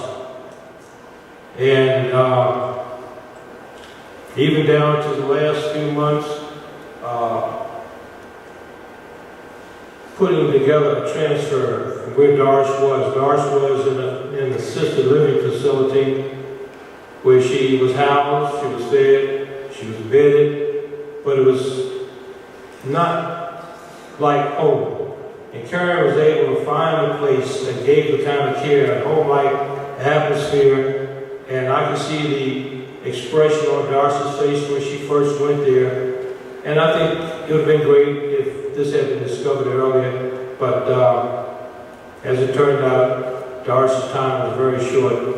And even down to the last few months, putting together a transfer from where Doris was. Doris was in an assisted living facility where she was housed, she was fed, she was bedded, but it was not like home. And Karen was able to find a place that gave the kind of care, a home-like atmosphere, and I could see the expression on Doris's face when she first went there. And I think it would have been great if this had been discovered earlier, but as it turned out, Doris's time was very short,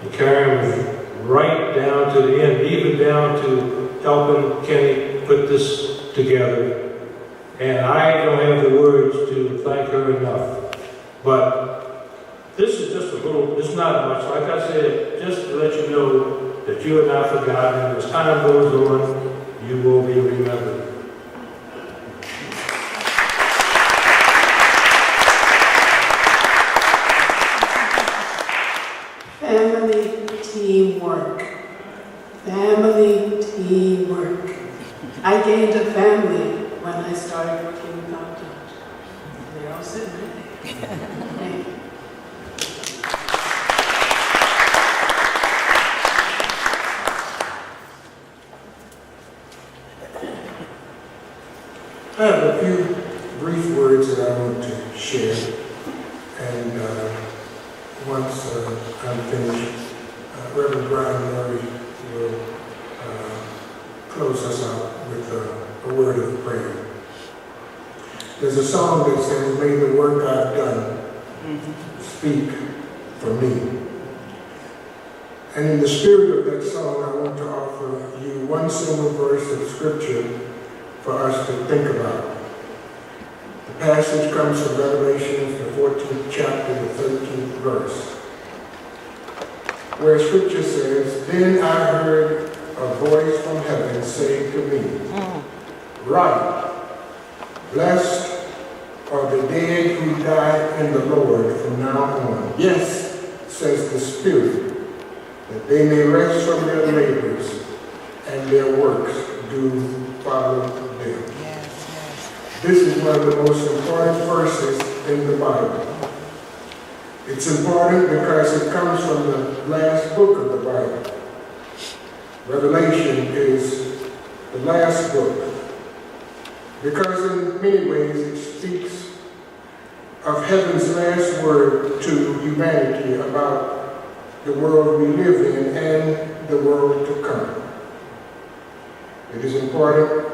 and Karen was right down to the end, even down to helping Kenny put this together. And I don't have the words to thank her enough. But this is just a little, it's not much. Like I said, just to let you know that you are not forgotten. As time goes on, you will be remembered. Family teamwork. Family teamwork. I gained a family when I started working with our judge. They're all sitting right there. Thank you. I have a few brief words that I want to share, and once I'm finished, Reverend Brian Murray will close us out with a word of prayer. There's a song that says, "May the work I've done speak for me." And in the spirit of that song, I want to offer you one single verse of scripture for us to think about. The passage comes from Revelation, the 14th chapter, the 13th verse, where scripture says, "Then I heard a a voice from heaven saying to me, "Write, blessed are the dead who die in the Lord from now on. Yes, says the Spirit, that they may rest from their labors and their works do follow them." This is one of the most important verses in the Bible. It's important because it comes from the last book of the Bible. Revelation is the last book because in many ways it speaks of heaven's last word to humanity about the world we live in and the world to come. It is important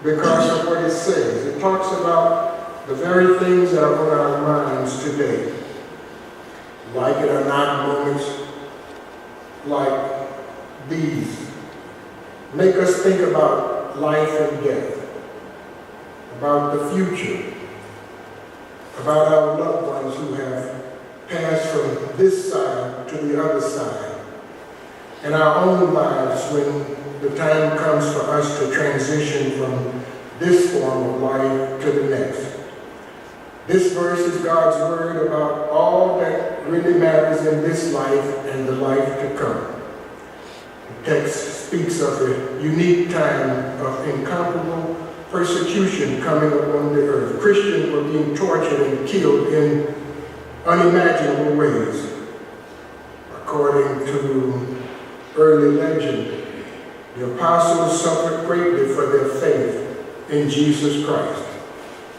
because of what it says. It talks about the very things that are on our minds today. Like it or not, moments like these make us think about life and death, about the future, about our loved ones who have passed from this side to the other side, and our own lives when the time comes for us to transition from this form of life to the next. This verse is God's word about all that really matters in this life and the life to come. The text speaks of a unique time of incomparable persecution coming upon the earth. Christians were being tortured and killed in unimaginable ways. According to early legend, the apostles suffered greatly for their faith in Jesus Christ,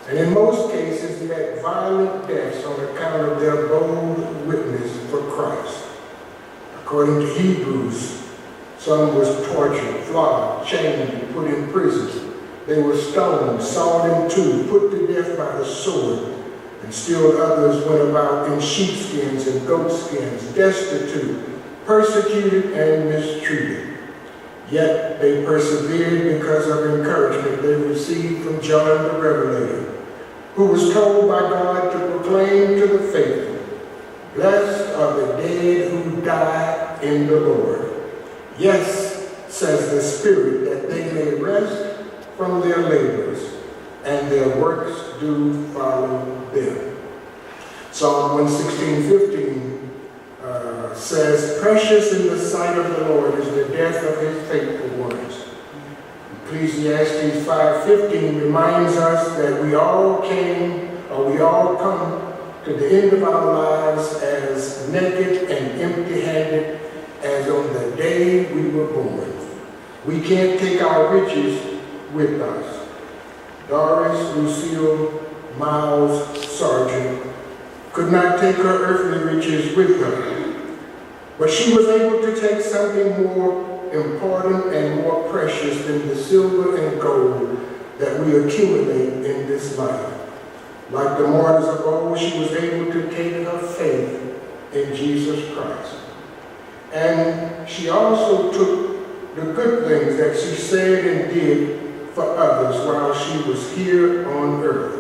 and in most cases met violent deaths on account of their bold witness for Christ. According to Hebrews, some was tortured, flogged, chained, and put in prison. They were stoned, sawed in two, put to death by the sword, and still others went about in sheepskins and goatskins, destitute, persecuted, and mistreated. Yet they persevered because of encouragement they received from John the Revelator, who was told by God to proclaim to the faithful, "Blessed are the dead who die in the Lord. Yes, says the Spirit, that they may rest from their labors, and their works do follow them." Psalm 116:15 says, "Precious in the sight of the Lord is the death of his faithful ones." Ecclesiastes 5:15 reminds us that we all come to the end of our lives as naked and empty-handed as on the day we were born. We can't take our riches with us. Doris Miles Sargeant could not take her earthly riches with her, but she was able to take something more important and more precious than the silver and gold that we accumulate in this life. Like the martyrs of old, she was able to take her faith in Jesus Christ. And she also took the good things that she said and did for others while she was here on earth.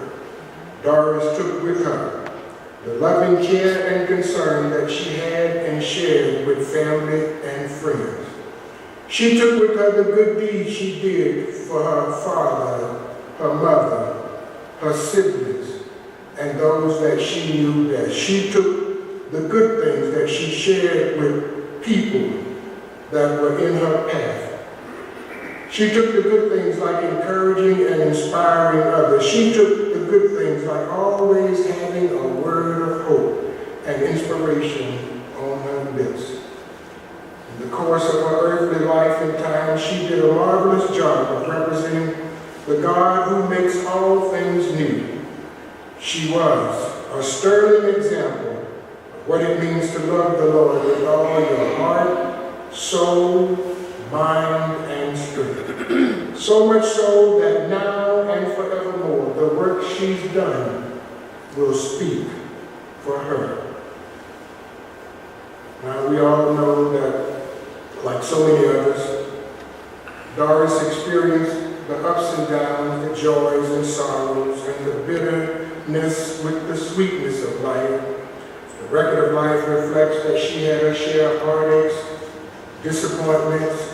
Doris took with her the loving care and concern that she had and shared with family and friends. She took with her the good deeds she did for her father, her mother, her siblings, and those that she knew best. She took the good things that she shared with people that were in her path. She took the good things like encouraging and inspiring others. She took the good things like always having a word of hope and inspiration on her lips. In the course of her earthly life and time, she did a marvelous job of representing the God who makes all things new. She was a sterling example of what it means to love the Lord with all your heart, soul, mind, and strength. So much so that now and forevermore, the work she's done will speak for her. Now, we all know that, like so many others, Doris experienced the ups and downs, the joys and sorrows, and the bitterness with the sweetness of life. The record of life reflects that she had her share of heartaches, disappointments,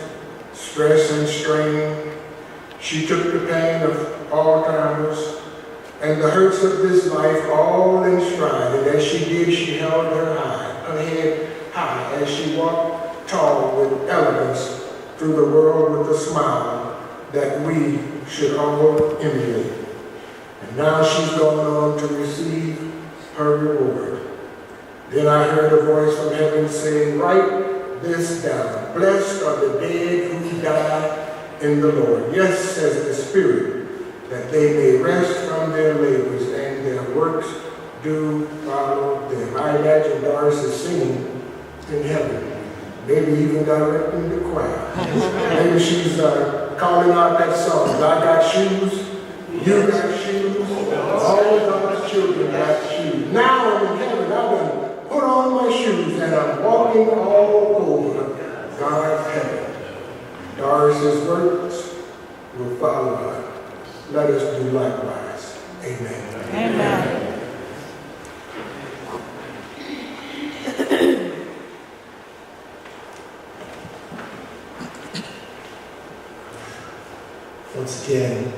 stress and strain. She took the pain of Alzheimer's and the hurts of this life all in stride. And as she did, she held her head high as she walked tall with elegance through the world with a smile that we should all emulate. And now she's going on to receive her reward. Then I heard a voice from heaven saying, write this down. Blessed are the dead who die in the Lord. Yes, says the Spirit, that they may rest from their labors and their works do follow them. I imagine Doris is singing in heaven, maybe even directing the choir. Maybe she's calling out that song, I got shoes, you got shoes, all of God's children got shoes. Now I'm in heaven, I'm going to put on my shoes and I'm walking all over God's heaven. Doris's works will follow her. Let us do likewise. Amen. Amen. Once again,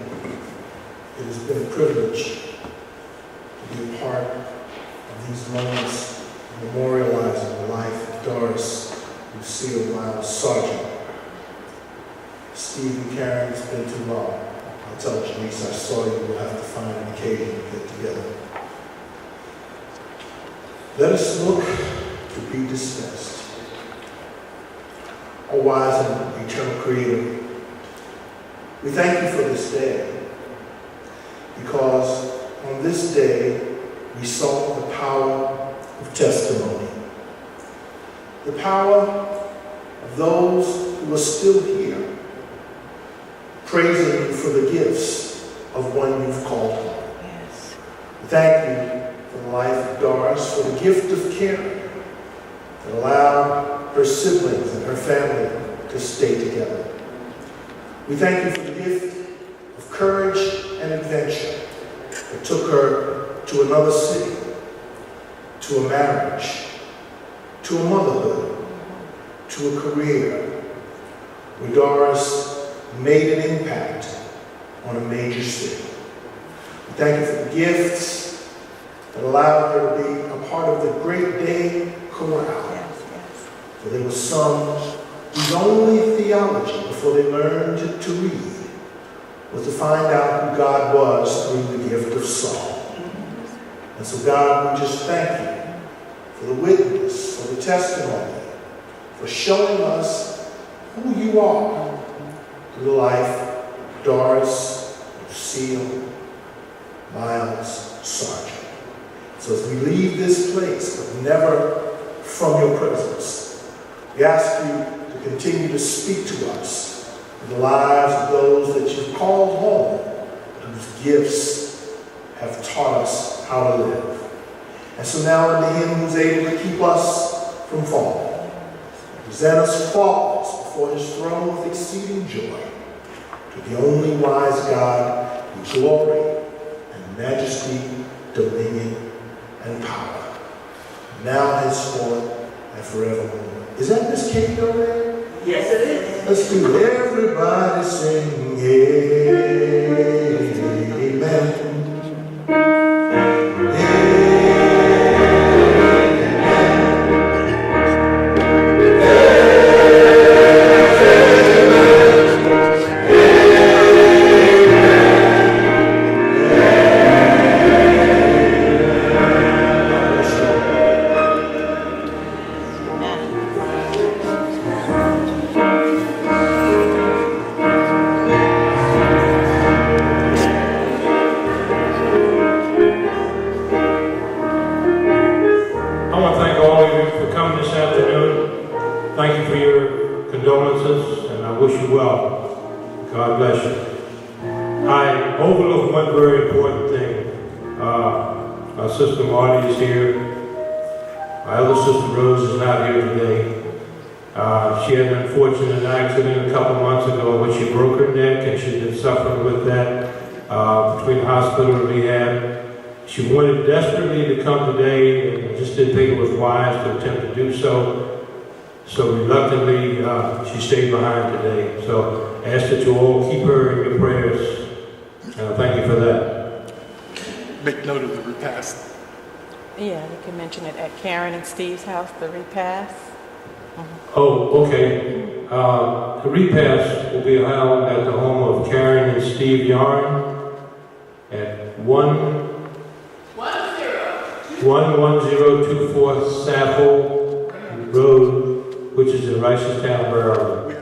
it has been a privilege to be a part of these moments memorializing the life of Doris Miles Sargeant. Steve and Karen, it's been too long. I'll tell Janice I saw you. We'll have to find an occasion to get together. Let us look to be dismissed. O wise and eternal Creator, we thank you for this day, because on this day we saw the power of testimony, the power of those who are still here, praising you for the gifts of one you've called home. Yes. We thank you for the life of Doris, for the gift of caring that allowed her siblings and her family to stay together. We thank you for the gift of courage and adventure that took her to another city, to a marriage, to a motherhood, to a career, where Doris made an impact on a major city. We thank you for the gifts that allowed her to be a part of the Great Day Chorale. Yes, yes. For there were some whose only theology before they learned to read was to find out who God was through the gift of song. And so God, we just thank you for the witness, for the testimony, for showing us who you are through the life of Doris Miles Sargeant. So as we leave this place, but never from your presence, we ask you to continue to speak to us in the lives of those that you've called home, whose gifts have taught us how to live. And so now unto him who's able to keep us from falling, present us faultless before his throne with exceeding joy, to the only wise God, whose glory and majesty, dominion, and power, now henceforth and forevermore. Is that Miss Kate over there? Yes, it is. Let's do it. Everybody sing amen. Condolences, and I wish you well. God bless you. I overlooked one very important thing. Our sister Marty is here. My other sister Rose is not here today. She had an unfortunate accident a couple months ago when she broke her neck, and she's been suffering with that between hospital and rehab. She wanted desperately to come today and just didn't think it was wise to attempt to do so. So reluctantly, she stayed behind today. So I ask that you all keep her in your prayers. Thank you for that. Make note of the repast. Yeah, you can mention it at Karen and Steve's house, the repast. Oh, okay. The repast will be held at the home of Karen and Steve Yarn at 11024 Sappho Road, which is in Reisterstown, Maryland.